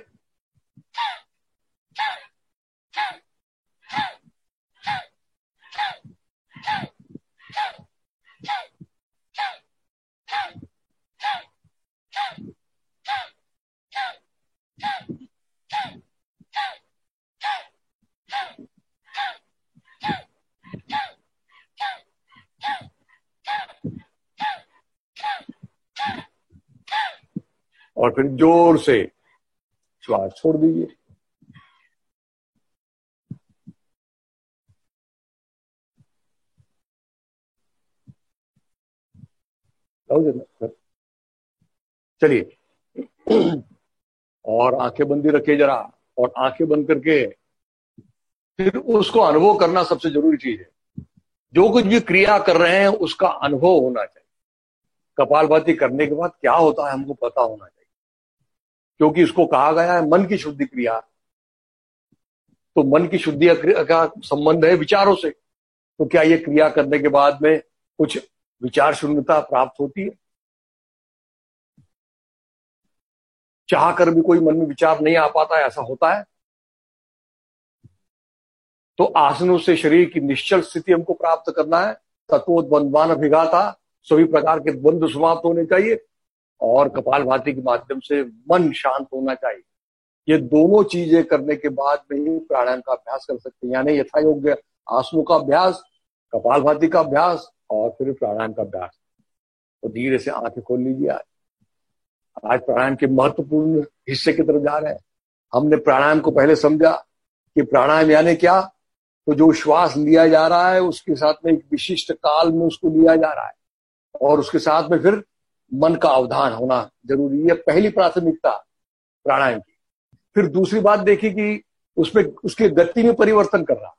और फिर जोर से श्वास छोड़ दीजिए। चलिए और आंखें बंदी रखिए जरा, और आंखें बंद करके फिर उसको अनुभव करना सबसे जरूरी चीज है। जो कुछ भी क्रिया कर रहे हैं उसका अनुभव होना चाहिए। कपालभाति करने के बाद क्या होता है हमको पता होना चाहिए, क्योंकि इसको कहा गया है मन की शुद्धि क्रिया। तो मन की शुद्धि का संबंध है विचारों से। तो क्या ये क्रिया करने के बाद में कुछ विचार शून्यता प्राप्त होती है? चाह कर भी कोई मन में विचार नहीं आ पाता है, ऐसा होता है? तो आसनों से शरीर की निश्चल स्थिति हमको प्राप्त करना है। तत्वोद्बंधमान अभिघाता, सभी प्रकार के द्वंद्व समाप्त होने चाहिए, और कपालभाति के माध्यम से मन शांत होना चाहिए। ये दोनों चीजें करने के बाद में ही प्राणायाम का अभ्यास कर सकते हैं, यानी यथा योग्य आसनों का अभ्यास, कपालभाति का अभ्यास और फिर प्राणायाम का अभ्यास। तो धीरे से आंखें खोल लीजिए। आज प्राणायाम के महत्वपूर्ण हिस्से की तरफ जा रहे हैं। हमने प्राणायाम को पहले समझा कि प्राणायाम यानी क्या, तो जो श्वास लिया जा रहा है उसके साथ में एक विशिष्ट काल में उसको लिया जा रहा है, और उसके साथ में फिर मन का अवधान होना जरूरी है। पहली प्राथमिकता प्राणायाम की। फिर दूसरी बात देखिए कि उसमें उसके गति में परिवर्तन करना।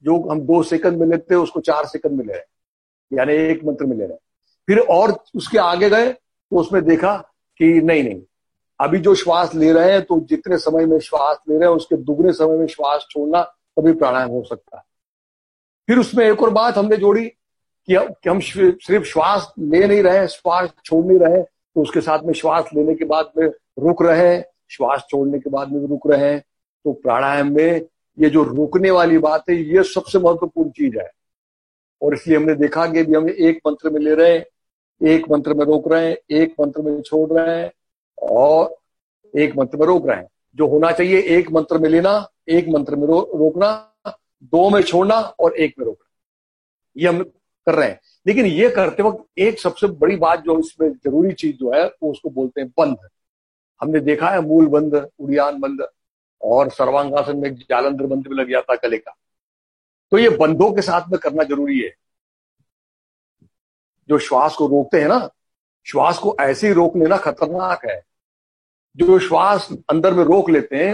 जो हम 2 सेकंड में लेते हैं उसको 4 सेकंड में ले रहे हैं, यानी एक मंत्र में ले रहे हैं। फिर और उसके आगे गए तो उसमें देखा कि नहीं, अभी जो श्वास ले रहे हैं तो जितने समय में श्वास ले रहे हैं उसके दुगने समय में श्वास छोड़ना, तभी प्राणायाम हो सकता है। फिर उसमें एक और बात हमने जोड़ी कि हम सिर्फ श्वास ले नहीं रहे, श्वास छोड़ नहीं रहे, तो उसके साथ में श्वास लेने के बाद में रुक रहे हैं, श्वास छोड़ने के बाद में भी रुक रहे हैं। तो प्राणायाम में ये जो रुकने वाली बात है, ये सबसे महत्वपूर्ण चीज है। और इसलिए हमने देखा कि भी हम एक मंत्र में ले रहे हैं, एक मंत्र में रोक रहे हैं, एक मंत्र में छोड़ रहे हैं, और एक मंत्र में रोक रहे हैं। जो होना चाहिए एक मंत्र में लेना, एक मंत्र में रोकना, 2 में छोड़ना और 1 में रोकना, ये हम कर रहे हैं। लेकिन ये करते वक्त एक सबसे बड़ी बात जो इसमें जरूरी चीज जो है वो उसको बोलते हैं बंध। हमने देखा है मूल बंध, उड़ियान बंध, और सर्वांगासन में जालंधर बंध भी लग जाता गले का। तो ये बंधों के साथ में करना जरूरी है। जो श्वास को रोकते हैं ना, श्वास को ऐसे ही रोक लेना खतरनाक है। जो श्वास अंदर में रोक लेते हैं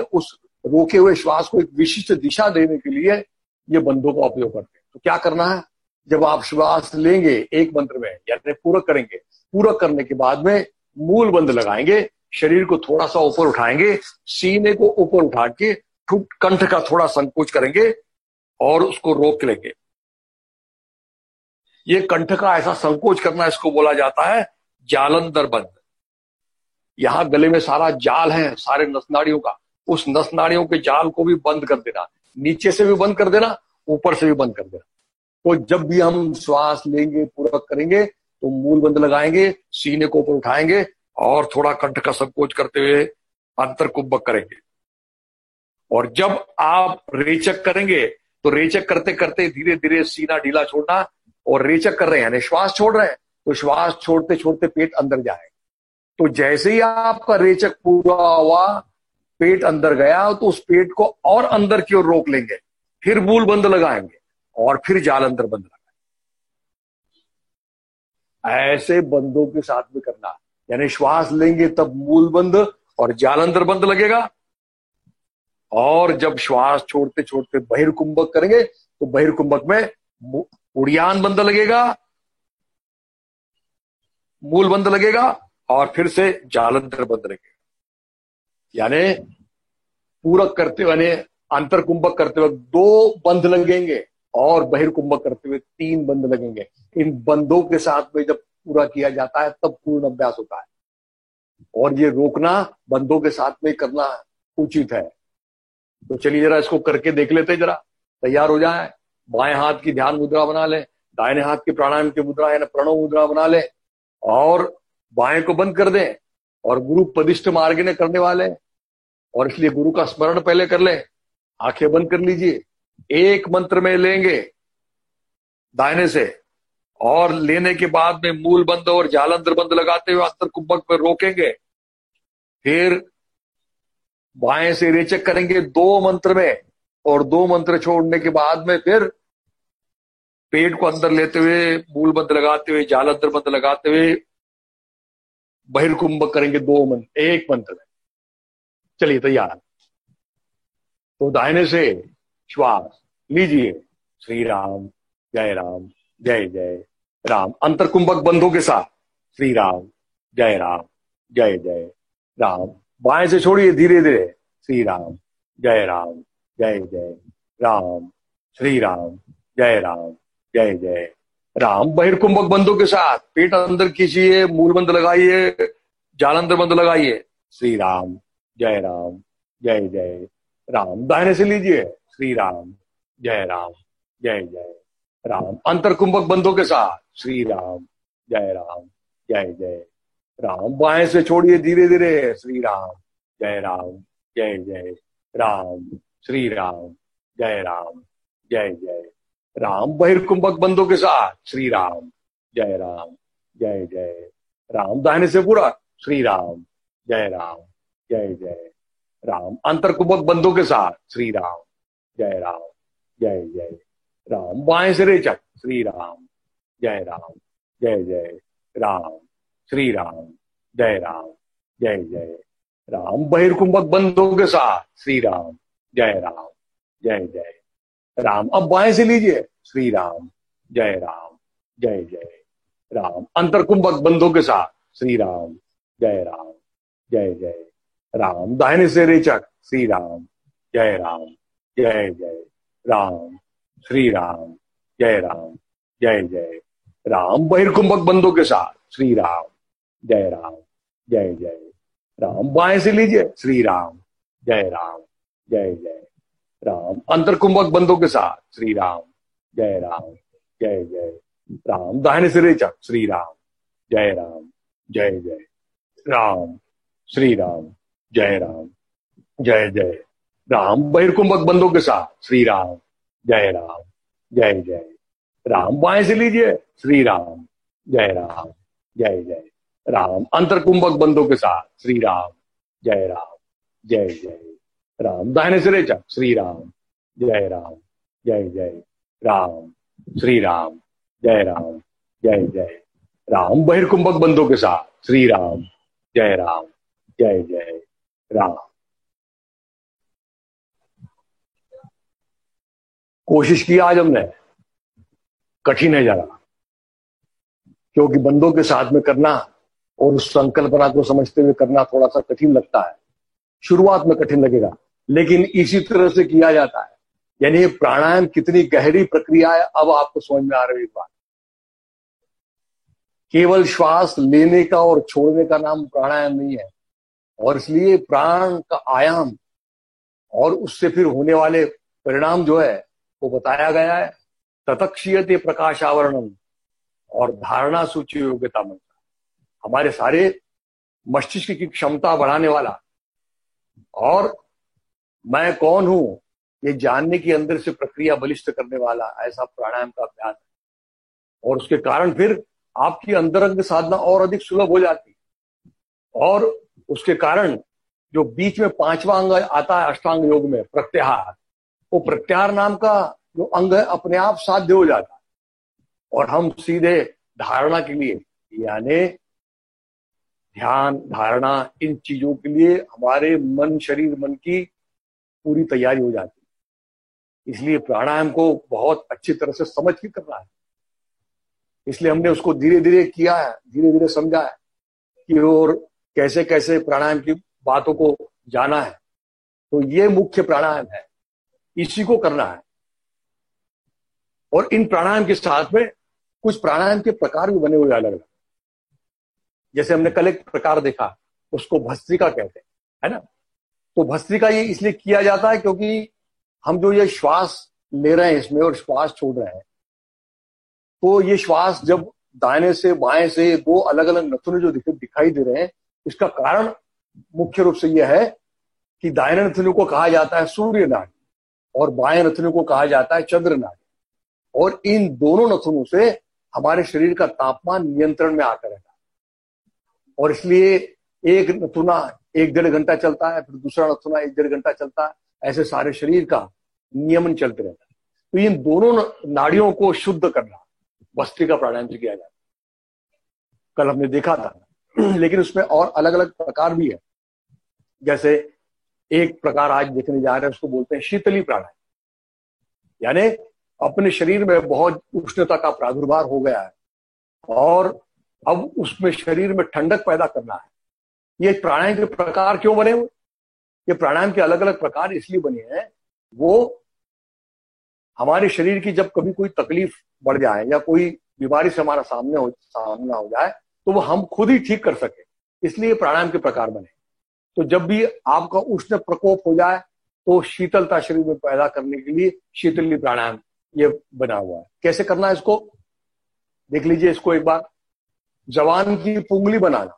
रोके हुए श्वास को एक विशिष्ट दिशा देने के लिए ये बंधों का उपयोग करते हैं। तो क्या करना है, जब आप श्वास लेंगे एक मंत्र में यानी पूरक करेंगे, पूरक करने के बाद में मूल बंध लगाएंगे, शरीर को थोड़ा सा ऊपर उठाएंगे, सीने को ऊपर उठा के कंठ का थोड़ा संकोच करेंगे और उसको रोक लेंगे। ये कंठ का ऐसा संकोच करना, इसको बोला जाता है जालंधर बंध। यहां गले में सारा जाल है सारे नसनाड़ियों का, उस नसनाड़ियों के जाल को भी बंद कर देना, नीचे से भी बंद कर देना, ऊपर से भी बंद कर देना। तो जब भी हम श्वास लेंगे पूरक करेंगे तो मूल बंध लगाएंगे, सीने को ऊपर उठाएंगे और थोड़ा कंठ का संकोच करते हुए अंतर कुंभक करेंगे। और जब आप रेचक करेंगे तो रेचक करते करते धीरे धीरे सीना ढीला छोड़ना, और रेचक कर रहे हैं यानी श्वास छोड़ रहे हैं तो श्वास छोड़ते छोड़ते पेट अंदर जाए। तो जैसे ही आपका रेचक पूरा हुआ, पेट अंदर गया, तो उस पेट को और अंदर की ओर रोक लेंगे, फिर मूल बंध लगाएंगे और फिर जालंधर बंध लगाएंगे। ऐसे बंधों के साथ में करना, यानी श्वास लेंगे तब मूल बंध और जालंधर बंध लगेगा, और जब श्वास छोड़ते छोड़ते बहिर्कुंभक करेंगे तो बहिर्कुंभक में उड़ियान बंध लगेगा, मूल बंध लगेगा और फिर से जालंधर बंध लगेगा। यानी पूरक करते हुए यानी अंतर कुंभक करते हुए 2 बंध लगेंगे और बहिर्कुंभक करते हुए 3 बंध लगेंगे। इन बंधों के साथ में जब पूरा किया जाता है तब पूर्ण अभ्यास होता है, और ये रोकना बंधों के साथ में करना उचित है। तो चलिए जरा इसको करके देख लेते, जरा तैयार हो जाए। बाएं हाथ की ध्यान मुद्रा बना ले, दाहिने हाथ की प्राणायाम की मुद्रा यानी प्रणव मुद्रा बना ले, और बाएं को बंद कर दें। और गुरु पदिष्ठ मार्ग ने करने वाले, और इसलिए गुरु का स्मरण पहले कर ले। आंखें बंद कर लीजिए, एक मंत्र में लेंगे दाहिने से, और लेने के बाद में मूल बंद और जालंधर बंद लगाते हुए अंतर कुंभक पर रोकेंगे। फिर बाएं से रेचक करेंगे 2 मंत्र में, और 2 मंत्र छोड़ने के बाद में फिर पेट को अंदर लेते हुए मूल बंद लगाते हुए जालंधर बंद लगाते हुए बहिर्कुंभक करेंगे 2 मंत्र एक मंत्र में। चलिए तैयार। तो दाहिने से श्वास लीजिए, श्री राम जय राम जय जय राम, अंतर कुंभक बंधों के साथ श्री राम जय राम। बाएं से छोड़िए धीरे धीरे, श्री राम जय जय राम, श्री राम जय राम। बहिर्कुंभक बंधों के साथ पेट अंदर खींचिए, मूल बंद लगाइए, जालंधर बंद लगाइए, श्री राम जय राम। दाहिने से लीजिए, श्री राम जय राम। अंतर कुंभक बंधों के साथ श्री राम जय राम। बाएं से छोड़िए धीरे धीरे, श्री राम जय राम, श्री राम जय राम। बहिर्कुंभक बंधों के साथ श्री राम जय राम। दाहिने से पूरा, श्री राम जय राम। अंतर कुंभक बंधों के साथ श्री राम जय राम। बाएं से रेचक, श्री राम जय राम, श्री राम जय राम। बहिर्कुंभक बंधों के साथ श्री राम जय राम। अब बाएं से लीजिए, श्री राम जय राम। अंतर कुंभक बंधों के साथ श्री राम जय राम। दाहिने से रेचक, श्री राम जय राम, श्री राम जय राम। बहिर्कुंभक बंधों के साथ श्री राम जय राम। बाएं से लीजिए, श्री राम जय राम। अंतर कुंभक बंधों के साथ श्री राम जय राम। दाहिने से रेचक, श्री राम जय राम, श्री राम जय राम। बहिर्कुंभक बंधों के साथ श्री राम जय राम। बाएं से लीजिए, श्री राम जय राम। अंतर कुंभक बंधों के साथ श्री राम जय राम। दाहिने से रेचक, श्री राम जय राम, श्री राम जय राम। बहिर्कुंभक बंधों के साथ श्री राम जय राम। कोशिश की आज हमने, कठिन है जरा, क्योंकि बंदों के साथ में करना और उस संकल्पना को समझते हुए करना थोड़ा सा कठिन लगता है। शुरुआत में कठिन लगेगा, लेकिन इसी तरह से किया जाता है। यानी ये प्राणायाम कितनी गहरी प्रक्रिया है, अब आपको समझ में आ रही है बात। केवल श्वास लेने का और छोड़ने का नाम प्राणायाम नहीं है, और इसलिए प्राण का आयाम और उससे फिर होने वाले परिणाम जो है वो बताया गया है। ततक्षीयते प्रकाशावरणम और धारणा सूची योग्यता मंत्र, हमारे सारे मस्तिष्क की क्षमता बढ़ाने वाला और मैं कौन हूं ये जानने की अंदर से प्रक्रिया बलिष्ठ करने वाला ऐसा प्राणायाम का अभ्यास है। और उसके कारण फिर आपकी अंतरंग साधना और अधिक सुलभ हो जाती है। और उसके कारण जो बीच में पांचवा अंग आता है अष्टांग योग में, प्रत्याहार, वो प्रत्याहार नाम का जो अंग है अपने आप साध्य हो जाता है। और हम सीधे धारणा के लिए, यानी ध्यान, धारणा, इन चीजों के लिए हमारे मन, शरीर, मन की पूरी तैयारी हो जाती है। इसलिए प्राणायाम को बहुत अच्छी तरह से समझ के करना है। इसलिए हमने उसको धीरे धीरे किया है, धीरे धीरे समझा है कि और कैसे कैसे प्राणायाम की बातों को जाना है। तो ये मुख्य प्राणायाम है, इसी को करना है। और इन प्राणायाम के साथ में कुछ प्राणायाम के प्रकार भी बने हुए अलग अलग। जैसे हमने कल एक प्रकार देखा, उसको भस्त्रिका कहते हैं, है ना। तो भस्त्रिका ये इसलिए किया जाता है क्योंकि हम जो ये श्वास ले रहे हैं इसमें और श्वास छोड़ रहे हैं, तो ये श्वास जब दाहिने से बाएं से दो अलग अलग नथुने जो दिखाई दे रहे हैं, इसका कारण मुख्य रूप से यह है कि दाहिने नथुने को कहा जाता है सूर्य नाड़ी और बाएं नथुने को कहा जाता है चंद्र नाड़ी। और इन दोनों नथुनों से हमारे शरीर का तापमान नियंत्रण में आकर रहता है। और इसलिए एक नथुना 1-1.5 घंटा चलता है, फिर दूसरा नथुना 1-1.5 घंटा चलता है, ऐसे सारे शरीर का नियमन चलते रहता है। तो इन दोनों नाड़ियों को शुद्ध करना भस्त्रिका प्राणायाम से किया जाता है, कल हमने देखा था। लेकिन उसमें और अलग अलग प्रकार भी है। जैसे एक प्रकार आज देखने जा रहे हैं, उसको बोलते हैं शीतली प्राणायाम। यानी अपने शरीर में बहुत उष्णता का प्रादुर्भाव हो गया है और अब उसमें शरीर में ठंडक पैदा करना है। ये प्राणायाम के प्रकार क्यों बने हुए? ये प्राणायाम के अलग अलग प्रकार इसलिए बने हैं, वो हमारे शरीर की जब कभी कोई तकलीफ बढ़ जाए या कोई बीमारी से हमारा सामना हो जाए तो वो हम खुद ही ठीक कर सके, इसलिए प्राणायाम के प्रकार बने। तो जब भी आपका उष्ण प्रकोप हो जाए तो शीतलता शरीर में पैदा करने के लिए शीतली प्राणायाम ये बना हुआ है। कैसे करना है इसको देख लीजिए। इसको एक बार जबान की पुंगली बनाना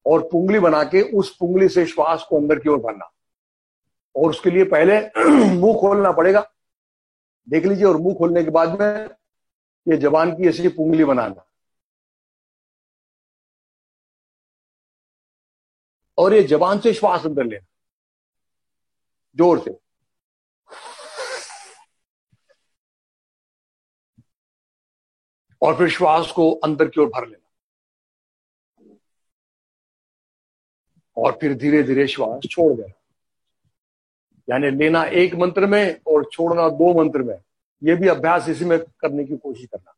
और पुंगली बना के उस पुंगली से श्वास को अंदर की ओर भरना, और उसके लिए पहले मुंह खोलना पड़ेगा, देख लीजिए। और मुंह खोलने के बाद में ये जबान की ऐसी पुंगली बनाना और ये जबान से श्वास अंदर लेना जोर से, और फिर श्वास को अंदर की ओर भर लेना, और फिर धीरे धीरे श्वास छोड़ देना। यानी लेना एक मंत्र में और छोड़ना 2 मंत्र में। ये भी अभ्यास इसी में करने की कोशिश करना।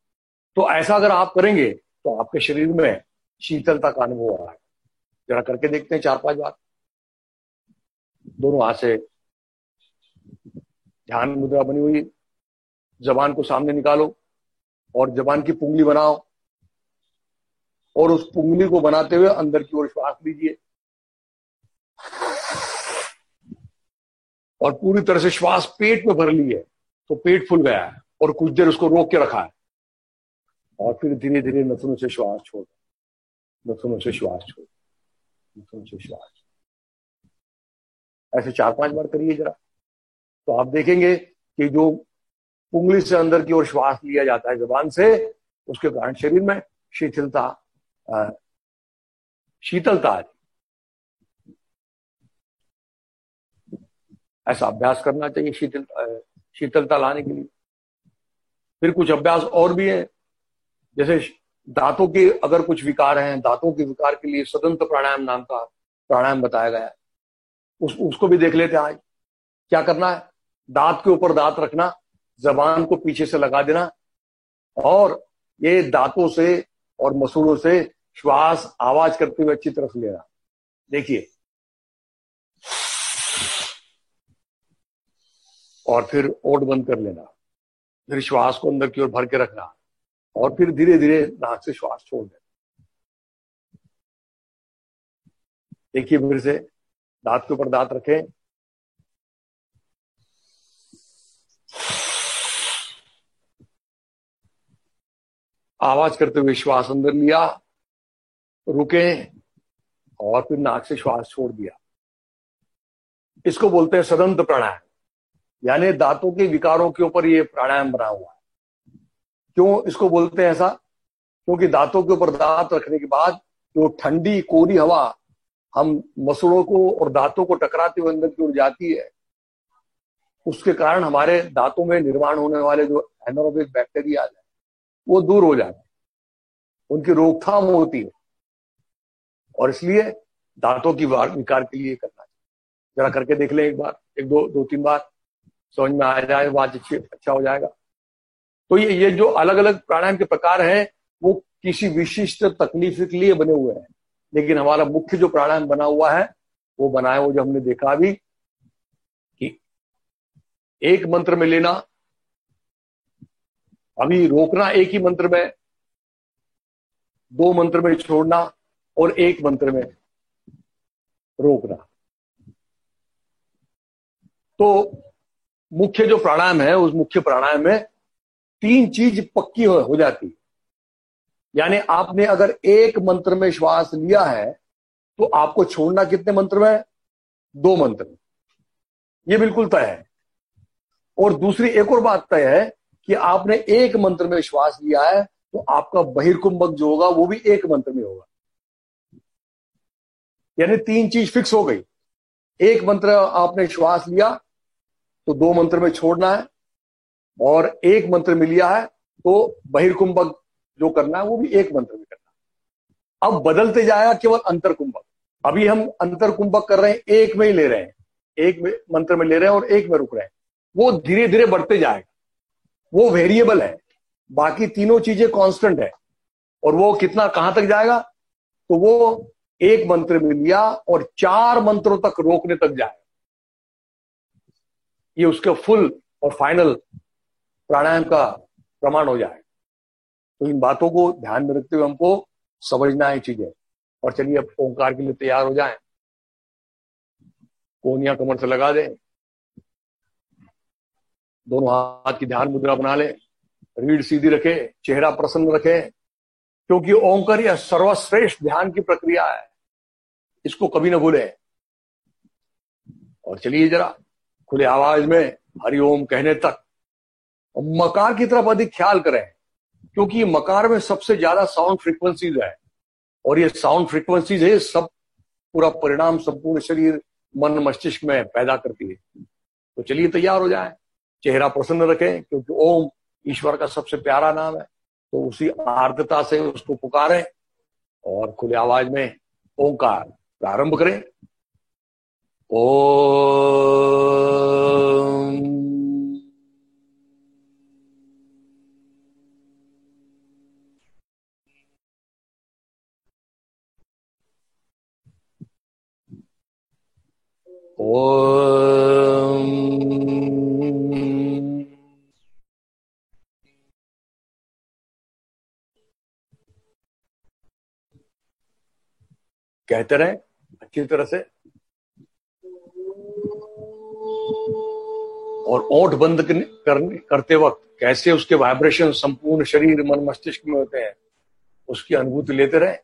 तो ऐसा अगर आप करेंगे तो आपके शरीर में शीतलता का अनुभव हो रहा है। जरा करके देखते हैं 4-5 बार। दोनों हाथ से ध्यान मुद्रा बनी हुई, जबान को सामने निकालो और जबान की पुंगली बनाओ, और उस पुंगली को बनाते हुए अंदर की ओर श्वास लीजिए और पूरी तरह से श्वास पेट में भर ली है तो पेट फूल गया है और कुछ देर उसको रोक के रखा है, और फिर धीरे धीरे नथुनों से श्वास छोड़, नथुनों से श्वास छोड़, नथुनों से श्वास। ऐसे 4-5 बार करिए जरा, तो आप देखेंगे कि जो पुंगली से अंदर की ओर श्वास लिया जाता है जबान से, उसके कारण शरीर में शीतलता आ जाए। ऐसा अभ्यास करना चाहिए शीतलता लाने के लिए। फिर कुछ अभ्यास और भी है, जैसे दांतों के अगर कुछ विकार हैं, दांतों के विकार के लिए सदंत प्राणायाम नाम का प्राणायाम बताया गया है। उसको भी देख लेते हैं आज। क्या करना है? दांत के ऊपर दांत रखना, जबान को पीछे से लगा देना और ये दांतों से और मसूड़ों से श्वास आवाज करते हुए अच्छी तरफ लेना। देखिए, और फिर ओठ बंद कर लेना, फिर श्वास को अंदर की ओर भर के रखना और फिर धीरे धीरे नाक से श्वास छोड़ देना। देखिए, फिर से दांत के ऊपर दांत रखें, आवाज करते हुए श्वास अंदर लिया, रुके और फिर नाक से श्वास छोड़ दिया। इसको बोलते हैं सदंत प्राणायाम, यानी दांतों के विकारों के ऊपर ये प्राणायाम बना हुआ है। क्यों इसको बोलते हैं ऐसा? क्योंकि दांतों के ऊपर दांत रखने के बाद जो ठंडी कोरी हवा हम मसूड़ों को और दांतों को टकराते हुए अंदर की ओर जाती है, उसके कारण हमारे दांतों में निर्माण होने वाले जो एनारोबिक बैक्टीरिया है वो दूर हो जाते हैं, उनकी रोकथाम होती है। और इसलिए दांतों की विकार के लिए करना चाहिए। जरा करके देख लें एक बार, दो तीन बार, समझ में आ जाए, बात अच्छा हो जाएगा। तो ये जो अलग अलग प्राणायाम के प्रकार हैं वो किसी विशिष्ट तकलीफ के लिए बने हुए हैं, लेकिन हमारा मुख्य जो प्राणायाम बना हुआ है वो बना है वो जो हमने देखा अभी कि एक मंत्र में लेना, अभी रोकना एक ही मंत्र में, 2 मंत्र में छोड़ना और 1 मंत्र में रोकना। तो मुख्य जो प्राणायाम है उस मुख्य प्राणायाम में 3 चीज पक्की हो जाती। यानी आपने अगर 1 मंत्र में श्वास लिया है तो आपको छोड़ना कितने मंत्र में? 2 मंत्र में। ये बिल्कुल तय है। और दूसरी एक और बात तय है कि आपने 1 मंत्र में श्वास लिया है तो आपका बहिर्कुंभक जो होगा वो भी 1 मंत्र में होगा। यानी 3 चीज फिक्स हो गई। 1 मंत्र आपने श्वास लिया तो 2 मंत्र में छोड़ना है, और 1 मंत्र में लिया है तो बहिर्कुंभक जो करना है वो भी 1 मंत्र में करना है। अब बदलते जाएगा केवल अंतरकुंभक। अभी हम अंतरकुंभक कर रहे हैं, 1 में ही ले रहे हैं, 1 मंत्र में ले रहे हैं और 1 में रुक रहे हैं। वो धीरे धीरे बढ़ते जाएगा, वो वेरिएबल है। बाकी तीनों चीजें कांस्टेंट है। और वो कितना कहां तक जाएगा? तो वो 1 मंत्र में लिया और 4 मंत्रों तक रोकने तक जाएगा। ये उसका फुल और फाइनल प्राणायाम का प्रमाण हो जाएगा। तो इन बातों को ध्यान में रखते हुए हमको समझना है चीजें। और चलिए अब ओंकार के लिए तैयार हो जाएं। कोहनियां कमर से लगा दें, दोनों हाथ की ध्यान मुद्रा बना ले, रीढ़ सीधी रखे, चेहरा प्रसन्न रखे, क्योंकि ओंकार यह सर्वश्रेष्ठ ध्यान की प्रक्रिया है, इसको कभी ना भूले। और चलिए जरा खुले आवाज में हरिओम कहने तक मकार की तरफ अधिक ख्याल करें, क्योंकि मकार में सबसे ज्यादा साउंड फ्रीक्वेंसीज है और ये साउंड फ्रीक्वेंसीज है सब पूरा परिणाम संपूर्ण शरीर मन मस्तिष्क में पैदा करती है। तो चलिए तैयार हो जाएं, चेहरा प्रसन्न रखें, क्योंकि ओम ईश्वर का सबसे प्यारा नाम है। तो उसी आर्द्रता से उसको पुकारें और खुले आवाज में ओंकार प्रारंभ करें। ओम ओम कहते रहें अच्छी तरह से, और ओठ बंद करते वक्त कैसे उसके वाइब्रेशन संपूर्ण शरीर मन मस्तिष्क में होते हैं उसकी अनुभूति लेते रहें।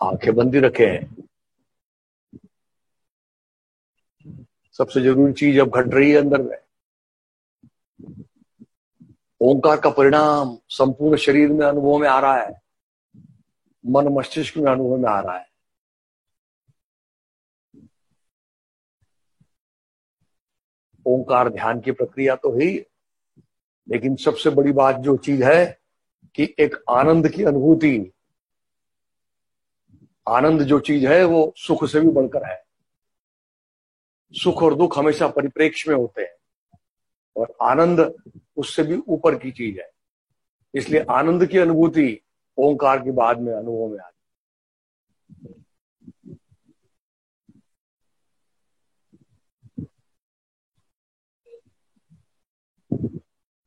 आंखें बंद ही रखे हैं। सबसे जरूरी चीज अब घट रही है अंदर में। ओंकार का परिणाम संपूर्ण शरीर में अनुभव में आ रहा है, मन मस्तिष्क में अनुभव में आ रहा है। ओंकार ध्यान की प्रक्रिया तो है ही, लेकिन सबसे बड़ी बात जो चीज है कि एक आनंद की अनुभूति, आनंद जो चीज है वो सुख से भी बढ़कर है। सुख और दुख हमेशा परिप्रेक्ष्य में होते हैं और आनंद उससे भी ऊपर की चीज है। इसलिए आनंद की अनुभूति ओंकार के बाद में अनुभव में आती है।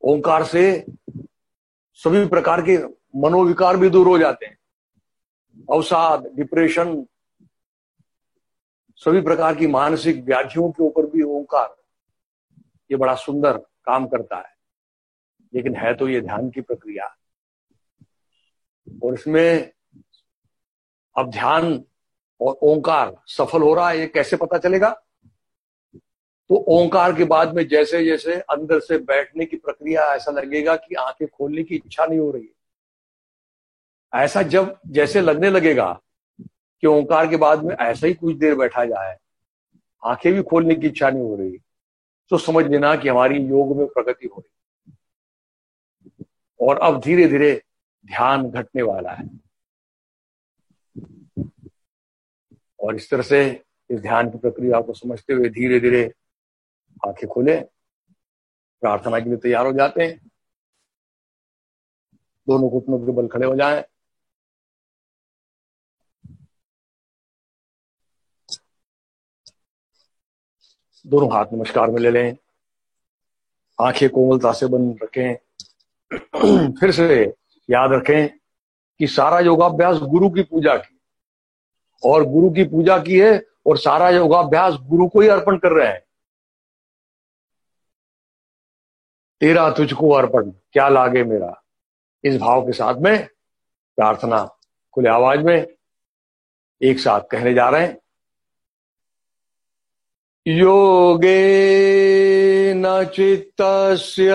ओंकार से सभी प्रकार के मनोविकार भी दूर हो जाते हैं। अवसाद, डिप्रेशन, सभी प्रकार की मानसिक व्याधियों के ऊपर भी ओंकार ये बड़ा सुंदर काम करता है। लेकिन है तो ये ध्यान की प्रक्रिया, और इसमें अब ध्यान और ओंकार सफल हो रहा है, ये कैसे पता चलेगा? तो ओंकार के बाद में जैसे जैसे अंदर से बैठने की प्रक्रिया, ऐसा लगेगा कि आंखें खोलने की इच्छा नहीं हो रही है। ऐसा जब जैसे लगने लगेगा कि ओंकार के बाद में ऐसा ही कुछ देर बैठा जाए, आंखें भी खोलने की इच्छा नहीं हो रही, तो समझ लेना कि हमारी योग में प्रगति हो रही और अब धीरे धीरे ध्यान घटने वाला है। और इस तरह से इस ध्यान की प्रक्रिया को समझते हुए धीरे धीरे आंखें खोले, प्रार्थना के लिए तैयार हो जाते हैं। दोनों घुटनों के बल खड़े हो जाएं। दोनों हाथ नमस्कार में ले लें। आंखें कोमलता से बंद रखें। फिर से याद रखें कि सारा योगाभ्यास गुरु की पूजा की, और गुरु की पूजा की है, और सारा योगाभ्यास गुरु को ही अर्पण कर रहे हैं। तेरा तुझको अर्पण क्या लागे मेरा, इस भाव के साथ में प्रार्थना खुले आवाज में एक साथ कहने जा रहे हैं। योगेन चित्तस्य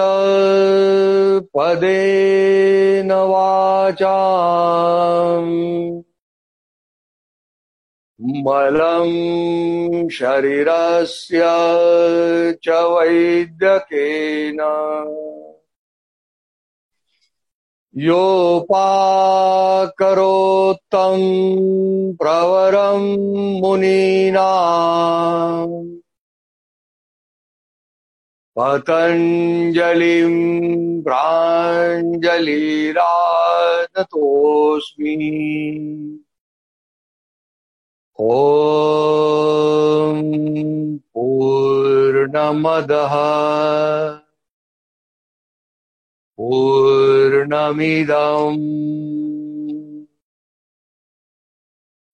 पदेन वाचा मलं शरीरस्य च वैद्यकेन योपाकरोत्तं प्रवरं मुनीनां पतञ्जलिं प्राञ्जलिरानतोऽस्मि। ॐ पूर्णमदः पूर्णमिदं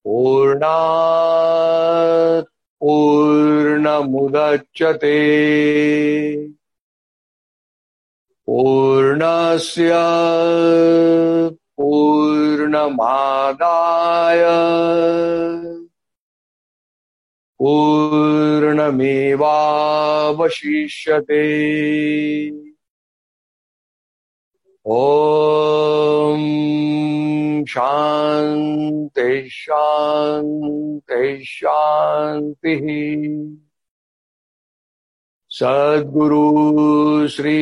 पूर्णात् पूर्णमुदच्यते पूर्णस्य पूर्णमादाय पूर्णमेवावशिष्यते। ॐ शान्ति शान्ति शान्तिः। सद्गुरु श्री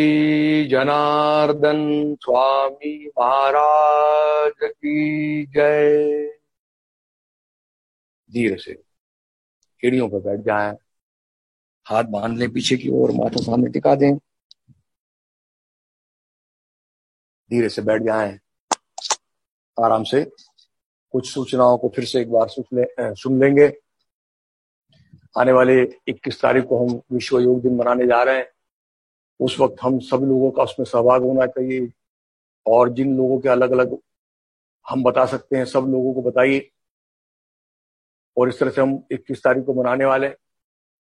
जनार्दन स्वामी महाराज की जय। धीरे से एड़ियों पर बैठ जाएं, हाथ बांध लें पीछे की ओर, माथा सामने टिका दें। धीरे से बैठ जाएं आराम से। कुछ सूचनाओं को फिर से एक बार सुन लेंगे। आने वाले 21 तारीख को हम विश्व योग दिन मनाने जा रहे हैं। उस वक्त हम सभी लोगों का उसमें सहभाग होना चाहिए, और जिन लोगों के अलग अलग हम बता सकते हैं सब लोगों को बताइए। और इस तरह से हम 21 तारीख को मनाने वाले।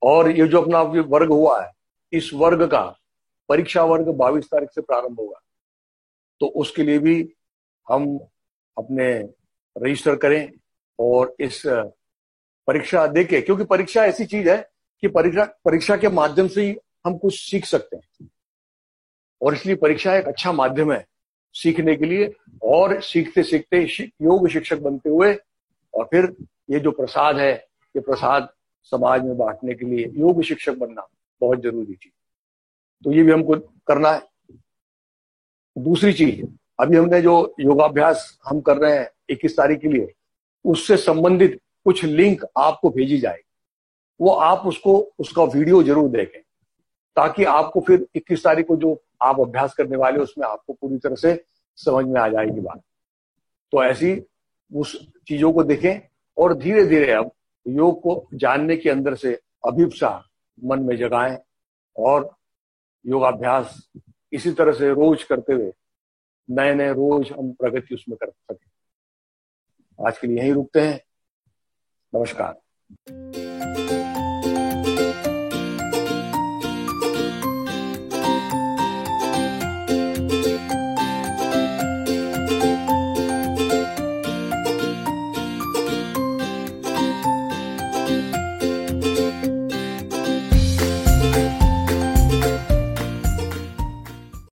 और ये जो अपना वर्ग हुआ है, इस वर्ग का परीक्षा वर्ग 22 तारीख से प्रारंभ होगा, तो उसके लिए भी हम अपने रजिस्टर करें और इस परीक्षा देके, क्योंकि परीक्षा ऐसी चीज है कि परीक्षा के माध्यम से ही हम कुछ सीख सकते हैं, और इसलिए परीक्षा एक अच्छा माध्यम है सीखने के लिए। और सीखते सीखते योग शिक्षक बनते हुए, और फिर ये जो प्रसाद है, ये प्रसाद समाज में बांटने के लिए योग शिक्षक बनना बहुत जरूरी चीज। तो ये भी हमको करना है। दूसरी चीज, अभी हमने जो योगाभ्यास हम कर रहे हैं 21 तारीख के लिए, उससे संबंधित कुछ लिंक आपको भेजी जाएगी। वो आप उसका वीडियो जरूर देखें, ताकि आपको फिर 21 तारीख को जो आप अभ्यास करने वाले उसमें आपको पूरी तरह से समझ में आ जाएगी बात। तो ऐसी उस चीजों को देखें और धीरे धीरे अब योग को जानने के अंदर से अभिप्सा मन में जगाएं, और योगाभ्यास इसी तरह से रोज करते हुए नए नए रोज हम प्रगति उसमें कर सकें। आज के लिए यहीं रुकते हैं। नमस्कार।